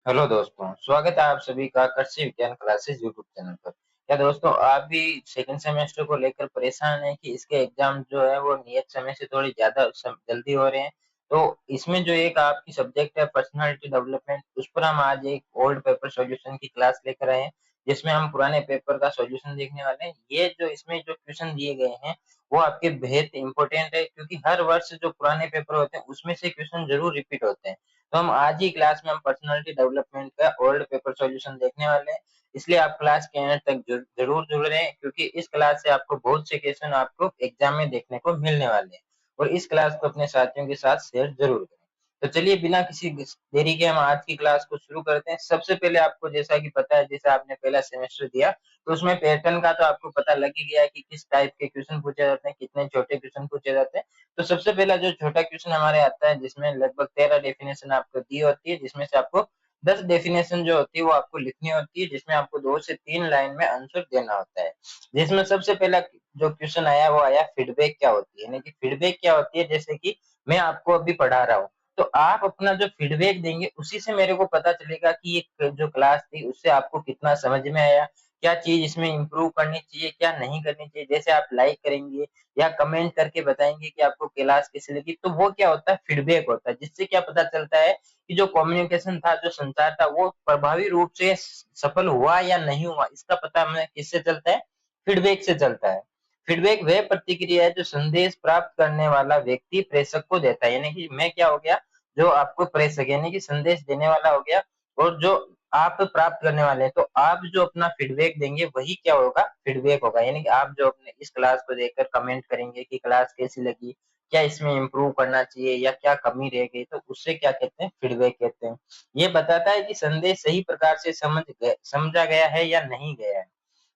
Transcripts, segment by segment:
Hello दोस्तों, स्वागत है आप सभी का कृषि विज्ञान क्लासेस यूट्यूब चैनल पर। क्या दोस्तों आप भी सेकंड सेमेस्टर को लेकर परेशान हैं कि इसके एग्जाम जो है वो नियत समय से थोड़ी ज्यादा जल्दी हो रहे हैं। तो इसमें जो एक आपकी सब्जेक्ट है पर्सनालिटी डेवलपमेंट, उस पर हम आज एक ओल्ड पेपर सॉल्यूशन की क्लास लेकर आए हैं, जिसमें हम पुराने पेपर का सॉल्यूशन देखने वाले हैं। ये जो इसमें जो क्वेश्चन दिए गए हैं वो आपके बेहद इंपॉर्टेंट है, क्योंकि हर वर्ष जो पुराने पेपर होते हैं उसमें से क्वेश्चन जरूर रिपीट होते हैं। तो हम आज ही क्लास में हम पर्सनालिटी डेवलपमेंट का ओल्ड पेपर सॉल्यूशन देखने वाले हैं। इसलिए आप क्लास के एंड तक जरूर जुड़ रहे हैं, क्योंकि इस क्लास से आपको बहुत से क्वेश्चन आपको एग्जाम में देखने को मिलने वाले हैं। और इस क्लास को अपने साथियों के साथ शेयर जरूर करें। तो चलिए बिना किसी देरी के हम आज की क्लास को शुरू करते हैं। सबसे पहले आपको जैसा कि पता है, जैसे आपने पहला सेमेस्टर दिया तो उसमें पैटर्न का तो आपको पता लग ही गया है कि किस टाइप के क्वेश्चन पूछे जाते हैं, कितने छोटे क्वेश्चन पूछे जाते हैं। तो सबसे पहला जो छोटा क्वेश्चन हमारे आता है, जिसमें लगभग 13 डेफिनेशन आपको दी होती है, जिसमें से आपको 10 डेफिनेशन जो होती है वो आपको लिखनी होती है, जिसमें आपको 2 से 3 लाइन में आंसर देना होता है। जिसमें सबसे पहला जो क्वेश्चन आया वो आया फीडबैक क्या होती है, यानी कि फीडबैक क्या होती है। जैसे कि मैं आपको अभी पढ़ा रहा हूँ, तो आप अपना जो फीडबैक देंगे उसी से मेरे को पता चलेगा कि ये जो क्लास थी उससे आपको कितना समझ में आया, क्या चीज इसमें इम्प्रूव करनी चाहिए, क्या नहीं करनी चाहिए। जैसे आप लाइक करेंगे या कमेंट करके बताएंगे कि आपको क्लास कैसी लगी, तो वो क्या होता है, फीडबैक होता है। जिससे क्या पता चलता है कि जो कम्युनिकेशन था, जो संचार था, वो प्रभावी रूप से सफल हुआ या नहीं हुआ। इसका पता हमें किससे चलता है, फीडबैक से चलता है। फीडबैक वह प्रतिक्रिया है जो संदेश प्राप्त करने वाला व्यक्ति प्रेषक को देता है, यानी कि मैं क्या हो गया, जो आपको प्रेषक यानी कि संदेश देने वाला हो गया, और जो आप प्राप्त करने वाले हैं। तो आप जो अपना फीडबैक देंगे वही क्या होगा, फीडबैक होगा। यानी कि आप जो अपने इस क्लास को देखकर कमेंट करेंगे कि क्लास कैसी लगी, क्या इसमें इम्प्रूव करना चाहिए या क्या कमी रह गई, तो उससे क्या कहते हैं, फीडबैक कहते हैं। ये बताता है कि संदेश सही प्रकार से समझा गया है या नहीं गया है।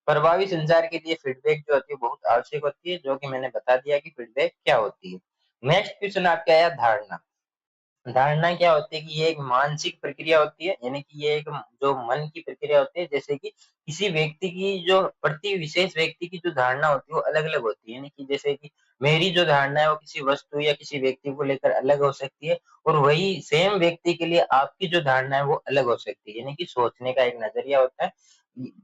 प्रभावी संचार के लिए फीडबैक जो होती है बहुत आवश्यक होती है, जो कि मैंने बता दिया कि फीडबैक क्या होती है। नेक्स्ट क्वेश्चन आपका आया धारणा। धारणा क्या होती है कि ये एक मानसिक प्रक्रिया होती है, यानी कि ये एक जो मन की प्रक्रिया होती है। जैसे कि किसी व्यक्ति की जो प्रति विशेष व्यक्ति की जो धारणा होती है वो अलग अलग होती है। यानी कि जैसे कि मेरी जो धारणा है वो किसी वस्तु या किसी व्यक्ति को लेकर अलग हो सकती है, और वही सेम व्यक्ति के लिए आपकी जो धारणा है वो अलग हो सकती है। यानी कि सोचने का एक नजरिया होता है।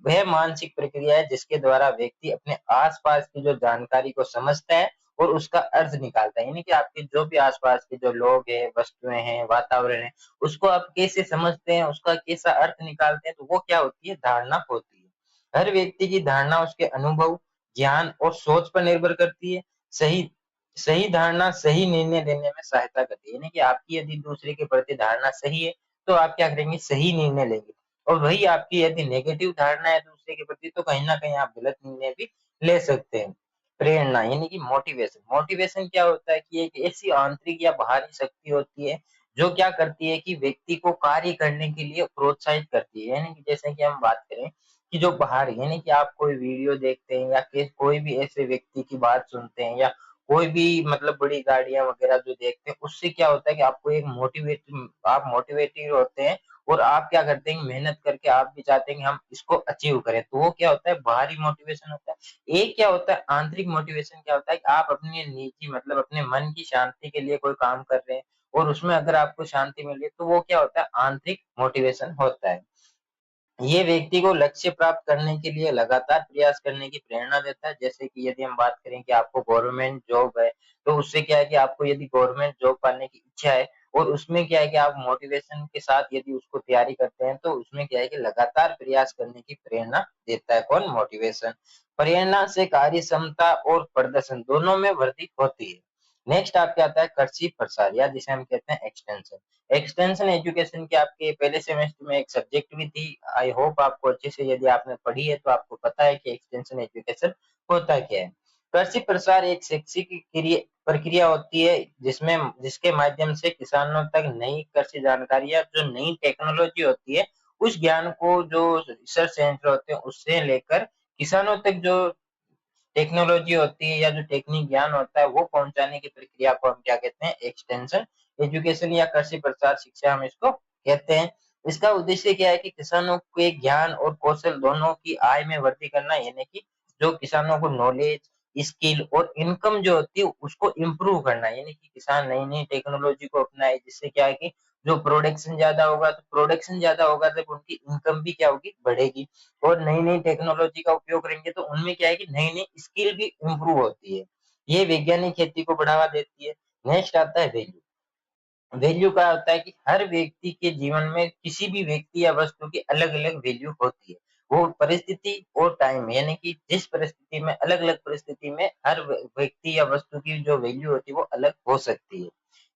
वह मानसिक प्रक्रिया है जिसके द्वारा व्यक्ति अपने आसपास की जो जानकारी को समझता है और उसका अर्थ निकालता है। यानी कि आपके जो भी आसपास के जो लोग हैं, वस्तुएं हैं, वातावरण है, उसको आप कैसे समझते हैं, उसका कैसा अर्थ निकालते हैं, तो वो क्या होती है, धारणा होती है। हर व्यक्ति की धारणा उसके अनुभव, ज्ञान और सोच पर निर्भर करती है। सही सही धारणा सही निर्णय लेने में सहायता करती है। यानी कि आपकी यदि दूसरे के प्रति धारणा सही है तो आप क्या करेंगे, सही निर्णय लेंगे। और वही आपकी यदि नेगेटिव धारणा है दूसरे के प्रति, तो कहीं ना कहीं आप गलत निर्णय भी ले सकते हैं। प्रेरणा यानी कि मोटिवेशन। मोटिवेशन क्या होता है कि एक ऐसी आंतरिक या बाहरी शक्ति होती है जो क्या करती है कि व्यक्ति को कार्य करने के लिए प्रोत्साहित करती है। यानी कि जैसे कि हम बात करें कि जो बाहर यानी कि आप कोई वीडियो देखते हैं या कोई भी ऐसे व्यक्ति की बात सुनते हैं, या कोई भी मतलब बड़ी गाड़ियां वगैरह जो देखते हैं, उससे क्या होता है कि आपको एक मोटिवेटेड होते हैं, और आप क्या करते हैं, मेहनत करके आप भी चाहते हैं कि हम इसको अचीव करें। तो वो क्या होता है, बाहरी मोटिवेशन होता है। एक क्या होता है, आंतरिक मोटिवेशन क्या होता है कि आप अपने निजी मतलब अपने मन की शांति के लिए कोई काम कर रहे हैं, और उसमें अगर आपको शांति मिल रही है, तो वो क्या होता है, आंतरिक मोटिवेशन होता है। ये व्यक्ति को लक्ष्य प्राप्त करने के लिए लगातार प्रयास करने की प्रेरणा देता है। जैसे कि यदि हम बात करें कि आपको गवर्नमेंट जॉब है, तो उससे क्या है कि आपको यदि गवर्नमेंट जॉब पाने की इच्छा है, और उसमें क्या है कि आप मोटिवेशन के साथ यदि उसको तैयारी करते हैं, तो उसमें क्या है कि लगातार प्रयास करने की प्रेरणा देता है। कौन, मोटिवेशन। प्रेरणा से कार्य क्षमता और प्रदर्शन दोनों में वृद्धि होती है। नेक्स्ट आपके आता है कृषि प्रसार, या जिसे हम कहते हैं एक्सटेंशन। एक्सटेंशन एजुकेशन के आपके पहले सेमेस्टर में एक सब्जेक्ट भी थी। आई होप आपको अच्छे से, यदि आपने पढ़ी है तो आपको पता है कि एक्सटेंशन एजुकेशन होता क्या है। कृषि प्रसार एक शैक्षिक प्रक्रिया होती है जिसके माध्यम से किसानों तक नई कृषि जानकारी या जो नई टेक्नोलॉजी होती है, उस ज्ञान को जो रिसर्च सेंटर होते हैं उससे लेकर किसानों तक जो टेक्नोलॉजी होती है या जो टेक्निक ज्ञान होता है वो पहुंचाने की प्रक्रिया को हम क्या कहते हैं, एक्सटेंशन एजुकेशन या कृषि प्रसार शिक्षा हम इसको कहते हैं। इसका उद्देश्य क्या है कि किसानों के ज्ञान और कौशल दोनों की आय में वृद्धि करना, यानी कि जो किसानों को नॉलेज, स्किल और इनकम जो होती है उसको इम्प्रूव करना। यानी कि किसान नई नई टेक्नोलॉजी को अपनाए, जिससे क्या है कि जो प्रोडक्शन ज्यादा होगा, तो प्रोडक्शन ज्यादा होगा जब उनकी इनकम भी क्या होगी, बढ़ेगी। और नई नई टेक्नोलॉजी का उपयोग करेंगे तो उनमें क्या है कि नई नई स्किल भी इम्प्रूव होती है। ये वैज्ञानिक खेती को बढ़ावा देती है। नेक्स्ट आता है वैल्यू। वैल्यू क्या होता है कि हर व्यक्ति के जीवन में किसी भी व्यक्ति या वस्तु की अलग अलग वैल्यू होती है। वो परिस्थिति और टाइम, यानी कि जिस परिस्थिति में, अलग अलग परिस्थिति में हर व्यक्ति या वस्तु की जो वैल्यू होती है वो अलग हो सकती है।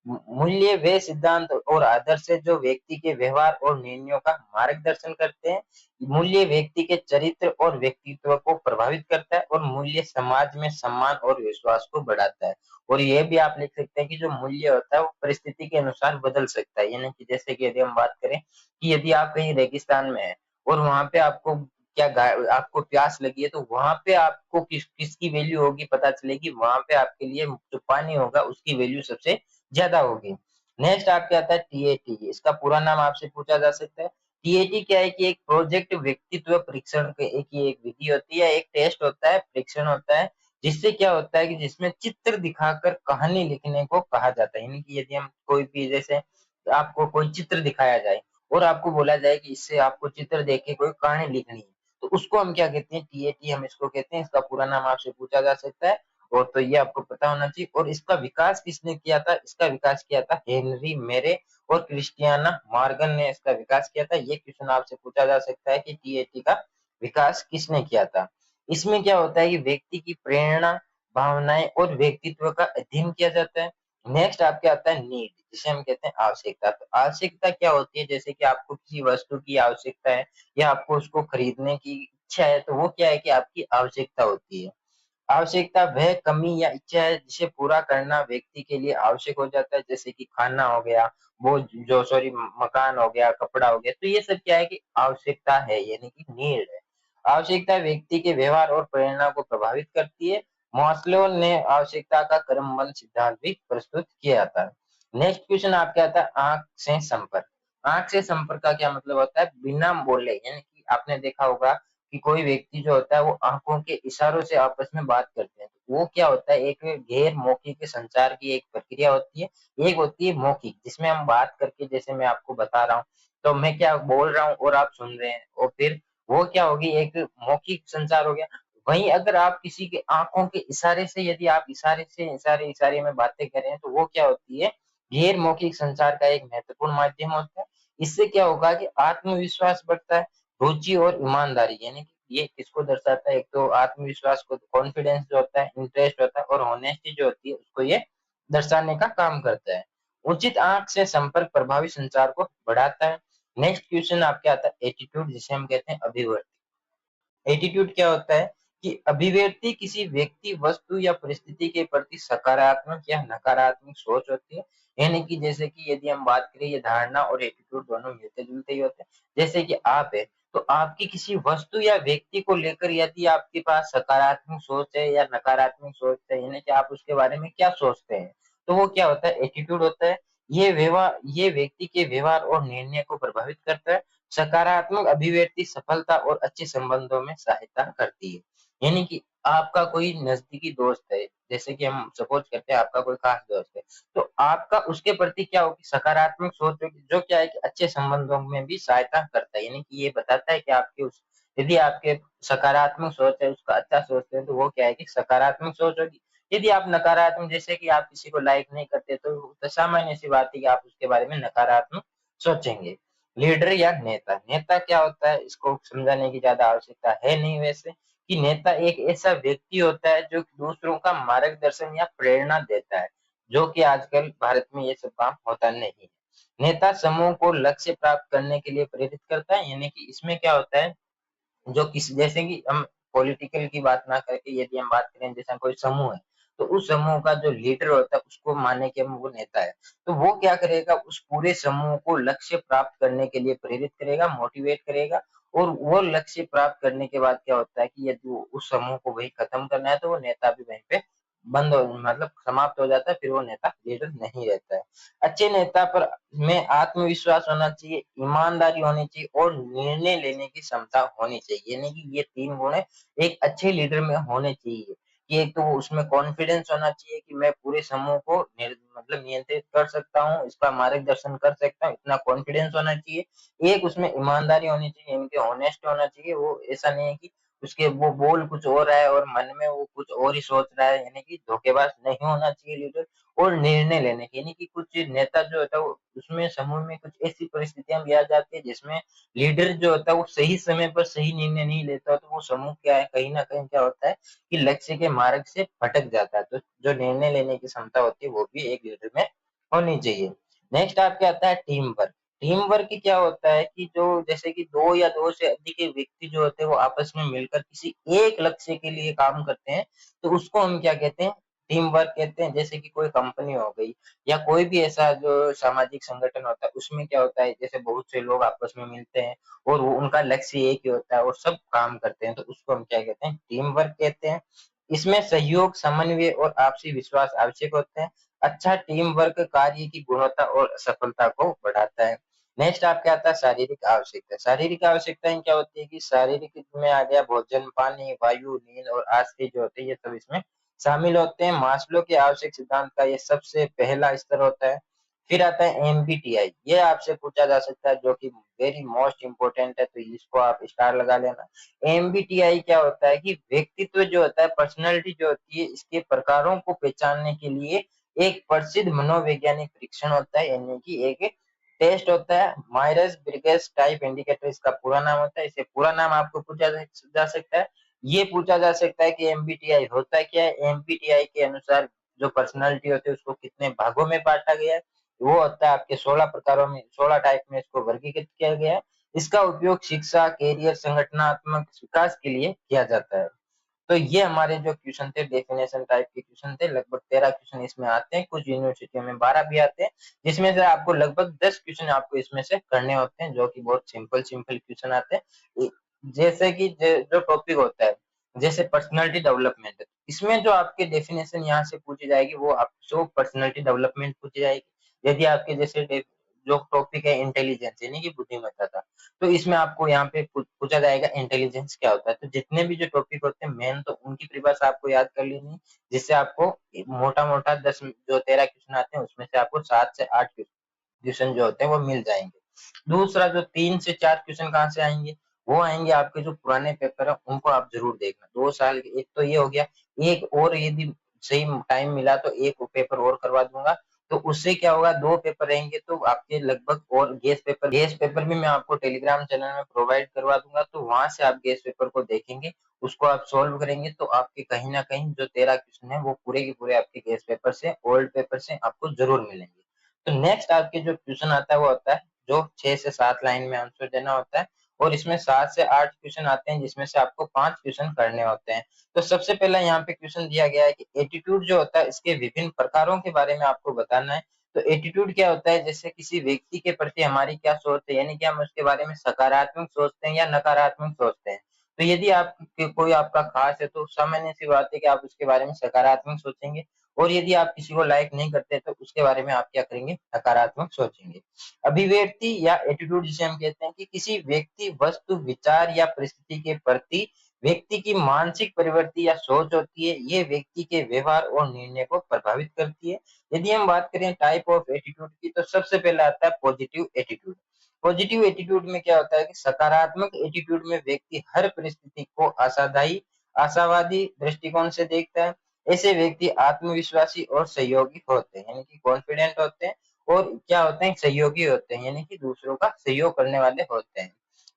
मूल्य वे सिद्धांत और आदर्श है जो व्यक्ति के व्यवहार और निर्णयों का मार्गदर्शन करते हैं। मूल्य व्यक्ति के चरित्र और व्यक्तित्व को प्रभावित करता है, और मूल्य समाज में सम्मान और विश्वास को बढ़ाता है। और ये भी आप लिख सकते हैं कि जो मूल्य होता है वो परिस्थिति के अनुसार बदल सकता है। यानी कि जैसे कि यदि हम बात करें कि यदि आप कहीं रेगिस्तान में हैं और वहां पे आपको आपको प्यास लगी है, तो वहां पे आपको किसकी वैल्यू होगी पता चलेगी, वहां पे आपके लिए जो पानी होगा उसकी वैल्यू सबसे ज्यादा होगी। नेक्स्ट आपके आता है टीएटी। इसका पूरा नाम आपसे पूछा जा सकता है। टीएटी क्या है कि एक प्रोजेक्ट व्यक्तित्व परीक्षण के एक विधि होती है, एक टेस्ट होता है, परीक्षण होता है, जिससे क्या होता है कि जिसमें चित्र दिखाकर कहानी लिखने को कहा जाता है। यानी कि यदि हम कोई भी, जैसे आपको कोई चित्र दिखाया जाए और आपको बोला जाए कि इससे आपको चित्र देख के कोई कहानी लिखनी है, तो उसको हम क्या कहते हैं, टीएटी हम इसको कहते हैं। इसका पूरा नाम आपसे पूछा जा सकता है, और तो ये आपको पता होना चाहिए। और इसका विकास किसने किया था? इसका विकास किया था हेनरी मेरे और क्रिस्टियाना मॉर्गन ने इसका विकास किया था। ये क्वेश्चन आपसे पूछा जा सकता है कि टीएटी का विकास किसने किया था। इसमें क्या होता है कि व्यक्ति की प्रेरणा, भावनाएं और व्यक्तित्व का अध्ययन किया जाता है। नेक्स्ट आपके आता है नीड, जिसे हम कहते हैं आवश्यकता। तो आवश्यकता क्या होती है? जैसे कि आपको किसी वस्तु की आवश्यकता है या आपको उसको खरीदने की इच्छा है, तो वो क्या है कि आपकी आवश्यकता होती है। आवश्यकता वह कमी या इच्छा है जिसे पूरा करना व्यक्ति के लिए आवश्यक हो जाता है, जैसे कि खाना हो गया, वो जो सॉरी मकान हो गया, कपड़ा हो गया। तो ये सब क्या है कि आवश्यकता है, यानी कि नीड है। आवश्यकता व्यक्ति के व्यवहार और प्रेरणा को प्रभावित करती है। मास्लो ने आवश्यकता का क्रमबद्ध सिद्धांत भी प्रस्तुत किया था। नेक्स्ट क्वेश्चन आपके आता है आंख से संपर्क। आंख से संपर्क का क्या मतलब होता है? बिना बोले, यानी कि आपने देखा होगा कि कोई व्यक्ति जो होता है वो आंखों के इशारों से आपस में बात करते हैं, तो वो क्या होता है, एक गैर मौखिक संचार की एक प्रक्रिया होती है। एक होती है मौखिक, जिसमें हम बात करके, जैसे मैं आपको बता रहा हूँ तो मैं क्या बोल रहा हूँ और आप सुन रहे हैं, और फिर वो क्या होगी, एक मौखिक संचार हो गया। वहीं अगर आप किसी के आंखों के इशारे से, यदि आप इशारे से इशारे इशारे में बातें करें, तो वो क्या होती है, गैर मौखिक संचार का एक महत्वपूर्ण माध्यम होता है। इससे क्या होगा कि आत्मविश्वास बढ़ता है। रुचि और ईमानदारी, यानी कि ये किसको दर्शाता है? एक तो आत्मविश्वास को, कॉन्फिडेंस जो होता है, इंटरेस्ट होता है, और ऑनेस्टी जो होती है, उसको ये दर्शाने का काम करता है। उचित आंख से संपर्क प्रभावी संचार को बढ़ाता है। नेक्स्ट क्वेश्चन आपके आता है एटीट्यूड, जिसे हम कहते हैं अभिव्यक्ति। एटीट्यूड क्या होता है कि अभिव्यक्ति किसी व्यक्ति, वस्तु या परिस्थिति के प्रति सकारात्मक या नकारात्मक सोच होती है। यानी कि जैसे कि यदि हम बात करें, ये धारणा और एटीट्यूड दोनों मिलते जुलते ही होते हैं। जैसे कि आप है, तो आपकी किसी वस्तु या व्यक्ति को लेकर यदि आपके पास सकारात्मक सोच है या नकारात्मक सोच है, यानी कि आप उसके बारे में क्या सोचते हैं, तो वो क्या होता है, एटीट्यूड होता है। ये व्यक्ति के व्यवहार और निर्णय को प्रभावित करता है। सकारात्मक अभिव्यक्ति सफलता और अच्छे संबंधों में सहायता करती है। यानी कि आपका कोई नजदीकी दोस्त है, जैसे कि हम सपोज करते हैं आपका कोई खास दोस्त है, तो आपका उसके प्रति क्या होगी, सकारात्मक सोच होगी, जो क्या है कि अच्छे संबंधों में भी सहायता करता है। यानी कि ये बताता है कि आपके उस, यदि आपके सकारात्मक सोच है, उसका अच्छा सोचते हैं, तो वो क्या है कि सकारात्मक सोच होगी। यदि आप नकारात्मक, जैसे कि आप किसी को लाइक नहीं करते, तो सामान्य सी बात है कि आप उसके बारे में नकारात्मक सोचेंगे। लीडर या नेता, नेता क्या होता है इसको समझाने की ज्यादा आवश्यकता है नहीं वैसे, कि नेता एक ऐसा व्यक्ति होता है जो दूसरों का मार्गदर्शन या प्रेरणा देता है, जो कि आजकल भारत में ये सब काम होता नहीं है। नेता समूह को लक्ष्य प्राप्त करने के लिए प्रेरित करता है। यानी कि इसमें क्या होता है, जो किसी, जैसे कि हम पॉलिटिकल की बात ना करके यदि हम बात करें, जैसे कोई समूह है, तो उस समूह का जो लीडर होता है उसको माने कि हम वो नेता है, तो वो क्या करेगा, उस पूरे समूह को लक्ष्य प्राप्त करने के लिए प्रेरित करेगा, मोटिवेट करेगा। और वो लक्ष्य प्राप्त करने के बाद क्या होता है कि यदि उस समूह को वही खत्म करना है, तो वो नेता भी वहीं पे बंद हो, मतलब समाप्त हो जाता है, फिर वो नेता लीडर नहीं रहता है। अच्छे नेता पर में आत्मविश्वास होना चाहिए, ईमानदारी होनी चाहिए, और निर्णय लेने की क्षमता होनी चाहिए। यानी कि ये तीन गुण एक अच्छे लीडर में होने चाहिए। कि एक तो उसमें कॉन्फिडेंस होना चाहिए कि मैं पूरे समूह को मतलब नियंत्रित कर सकता हूँ, इसका मार्गदर्शन कर सकता हूँ, इतना कॉन्फिडेंस होना चाहिए। एक उसमें ईमानदारी होनी चाहिए, इनके ऑनेस्ट होना चाहिए, वो ऐसा नहीं है कि उसके वो बोल कुछ और रहा है और मन में वो कुछ और ही सोच रहा है, यानी कि धोखेबाज नहीं होना चाहिए लीडर। और निर्णय लेने के, यानी कि कुछ नेता जो होता है वो उसमें समूह में कुछ ऐसी परिस्थितियां भी आ जाती है जिसमें लीडर जो होता है वो सही समय पर सही निर्णय नहीं लेता, तो वो समूह क्या है, कहीं ना कहीं क्या होता है कि लक्ष्य के मार्ग से भटक जाता है। तो जो निर्णय लेने की क्षमता होती है वो भी एक लीडर में होनी चाहिए। नेक्स्ट आपके आता है टीम वर्क। टीम वर्क क्या होता है कि जो जैसे कि दो या दो से अधिक व्यक्ति जो होते हैं वो आपस में मिलकर किसी एक लक्ष्य के लिए काम करते हैं, तो उसको हम क्या कहते हैं, टीम वर्क कहते हैं। जैसे कि कोई कंपनी हो गई या कोई भी ऐसा जो सामाजिक संगठन होता है, उसमें क्या होता है जैसे बहुत से लोग आपस में मिलते हैं और वो उनका लक्ष्य एक ही होता है और सब काम करते हैं, तो उसको हम क्या कहते हैं, टीम वर्क कहते हैं। इसमें सहयोग, समन्वय और आपसी विश्वास आवश्यक होते हैं। अच्छा टीम वर्क कार्य की गुणवत्ता और सफलता को बढ़ाता है। नेक्स्ट आपके आता है शारीरिक आवश्यकता। शारीरिक आवश्यकताएं क्या होती है कि शारीरिक में आ गया भोजन, पानी, वायु, नींद और आश्रय जो होते हैं, ये सब इसमें शामिल होते हैं। मास्लो के आवश्यक सिद्धांत का ये सबसे पहला स्तर होता है। फिर आता है एमबीटीआई, ये आपसे पूछा जा सकता है, जो कि वेरी मोस्ट इंपोर्टेंट है, तो इसको आप स्टार लगा लेना। एमबीटीआई क्या होता है कि व्यक्तित्व जो होता है, पर्सनैलिटी जो होती है, इसके प्रकारों को पहचानने के लिए एक प्रसिद्ध मनोवैज्ञानिक परीक्षण होता है, यानी कि एक टेस्ट होता है। मायरस ब्रिग्स टाइप इंडिकेटर इसका पूरा नाम होता है। इसे पूरा नाम आपको पूछा जा सकता है। ये पूछा जा सकता है कि एमबीटीआई होता है क्या है। एमबीटीआई के अनुसार जो पर्सनालिटी होती है उसको कितने भागों में बांटा गया है, वो होता है आपके 16 प्रकारों में, 16 टाइप में इसको वर्गीकृत किया गया है। इसका उपयोग शिक्षा, कैरियर, संगठनात्मक विकास के लिए किया जाता है। तो ये हमारे जो क्वेश्चन थे डेफिनेशन टाइप के क्वेश्चन थे, लगभग 13 क्वेश्चन इसमें आते हैं, कुछ यूनिवर्सिटियों में 12 भी आते हैं, जिसमें से आपको लगभग 10 क्वेश्चन आपको इसमें से करने होते हैं, जो कि बहुत सिंपल सिंपल क्वेश्चन आते हैं। जैसे कि जो टॉपिक होता है, जैसे पर्सनालिटी डेवलपमेंट, इसमें जो आपके डेफिनेशन यहाँ से पूछी जाएगी वो आपको पर्सनालिटी डेवलपमेंट पूछी जाएगी। यदि आपके जैसे जो टॉपिक है इंटेलिजेंस यानी कि बुद्धिमत्ता था, तो इसमें आपको यहाँ पे पूछा जाएगा इंटेलिजेंस क्या होता है। तो जितने भी जो टॉपिक होते हैं मेन, तो उनकी परिभाषा आपको याद कर लेनी है, जिससे आपको मोटा मोटा 10 जो 13 क्वेश्चन आते हैं उसमें से आपको 7 से 8 क्वेश्चन जो होते हैं वो मिल जाएंगे। दूसरा जो 3 से 4 क्वेश्चन कहाँ से आएंगे, वो आएंगे आपके जो पुराने पेपर है उनको आप जरूर देखना, 2 साल के। एक तो ये हो गया, एक और यदि सही टाइम मिला तो एक पेपर और करवा दूंगा, तो उससे क्या होगा, 2 पेपर रहेंगे तो आपके लगभग। और गेस पेपर भी मैं आपको टेलीग्राम चैनल में प्रोवाइड करवा दूंगा, तो वहां से आप गेस पेपर को देखेंगे, उसको आप सोल्व करेंगे, तो आपके कहीं ना कहीं जो 13 क्वेश्चन है वो पूरे के पूरे आपके गेस पेपर से, ओल्ड पेपर से आपको जरूर मिलेंगे। तो नेक्स्ट आपके जो क्वेश्चन आता है वो आता है जो 6 से 7 लाइन में आंसर देना होता है, और इसमें 7 से 8 क्वेश्चन आते हैं जिसमें से आपको 5 क्वेश्चन करने होते हैं। तो सबसे पहला यहाँ पे क्वेश्चन दिया गया है कि एटीट्यूड जो होता है इसके विभिन्न प्रकारों के बारे में आपको बताना है। तो एटीट्यूड क्या होता है, जैसे किसी व्यक्ति के प्रति हमारी क्या सोच है, यानी कि हम उसके बारे में सकारात्मक सोचते हैं या नकारात्मक सोचते हैं। तो यदि आप कोई आपका खास है तो सामान्य सी बात है कि आप उसके बारे में सकारात्मक सोचेंगे, और यदि आप किसी को लाइक नहीं करते तो उसके बारे में आप क्या करेंगे, नकारात्मक सोचेंगे। अभिव्यक्ति या एटीट्यूड जिसे हम कहते हैं कि किसी व्यक्ति, वस्तु, विचार या परिस्थिति के प्रति व्यक्ति की मानसिक प्रवृत्ति या सोच होती है, ये व्यक्ति के व्यवहार और निर्णय को प्रभावित करती है। यदि हम बात करें टाइप ऑफ एटीट्यूड की, तो सबसे पहला आता है पॉजिटिव एटीट्यूड। पॉजिटिव एटीट्यूड में क्या होता है कि सकारात्मक एटीट्यूड में व्यक्ति हर परिस्थिति को आशावादी दृष्टिकोण से देखता है। ऐसे व्यक्ति आत्मविश्वासी और सहयोगी होते हैं, यानी कि कॉन्फिडेंट होते हैं, और क्या होते हैं, सहयोगी होते हैं, यानी कि दूसरों का सहयोग करने वाले होते हैं।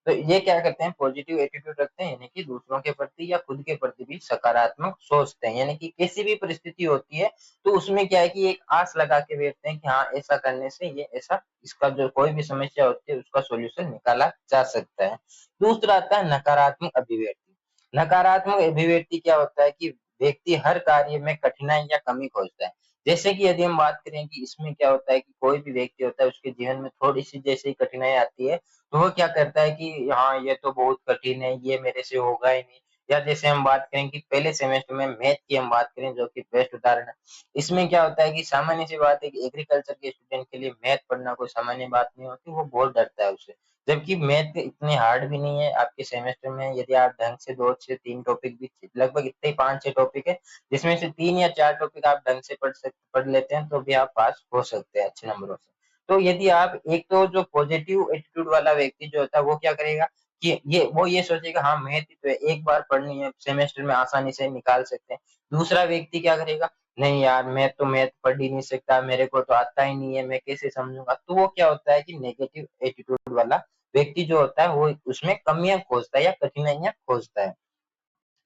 तो ये क्या करते हैं, पॉजिटिव एटीट्यूड रखते हैं, यानी कि दूसरों के प्रति या खुद के प्रति भी सकारात्मक सोचते हैं, यानी कि किसी भी परिस्थिति होती है तो उसमें क्या है कि एक आस लगा के बैठते हैं कि हाँ ऐसा करने से ये ऐसा, इसका जो कोई भी समस्या होती है उसका सॉल्यूशन निकाला जा सकता है। दूसरा आता है नकारात्मक अभिव्यक्ति। नकारात्मक अभिव्यक्ति क्या होता है कि व्यक्ति हर कार्य में कठिनाई या कमी खोजता है। जैसे कि यदि हम बात करें कि इसमें क्या होता है कि कोई भी व्यक्ति होता है उसके जीवन में थोड़ी सी जैसे ही कठिनाई आती है, तो वो क्या करता है कि हाँ ये तो बहुत कठिन है, ये मेरे से होगा ही नहीं, या जैसे हम बात करें कि पहले सेमेस्टर में मैथ की हम बात करें जो कि बेस्ट उदाहरण है। इसमें क्या होता है कि सामान्य सी बात है कि एग्रीकल्चर के स्टूडेंट के लिए मैथ पढ़ना कोई सामान्य बात नहीं होती, वो बहुत डरता है उससे। जबकि मैथ इतनी हार्ड भी नहीं है आपके सेमेस्टर में, यदि आप ढंग से 2 से 3 टॉपिक भी, लगभग इतने ही 5-6 टॉपिक है, जिसमें से 3 या 4 टॉपिक आप ढंग से पढ़ लेते हैं तो भी आप पास हो सकते हैं अच्छे नंबरों से। तो यदि आप एक तो जो पॉजिटिव एटीट्यूड वाला व्यक्ति जो होता है वो क्या करेगा कि ये सोचेगा हाँ मैथ ही तो है, एक बार पढ़नी है, सेमेस्टर में आसानी से निकाल सकते हैं। दूसरा व्यक्ति क्या करेगा, नहीं यार मैं तो मैथ पढ़ ही नहीं सकता, मेरे को तो आता ही नहीं है, मैं कैसे समझूंगा। तो वो क्या होता है कि नेगेटिव एटीट्यूड वाला व्यक्ति जो होता है वो उसमें कमियां खोजता है या कठिनाइयां खोजता है।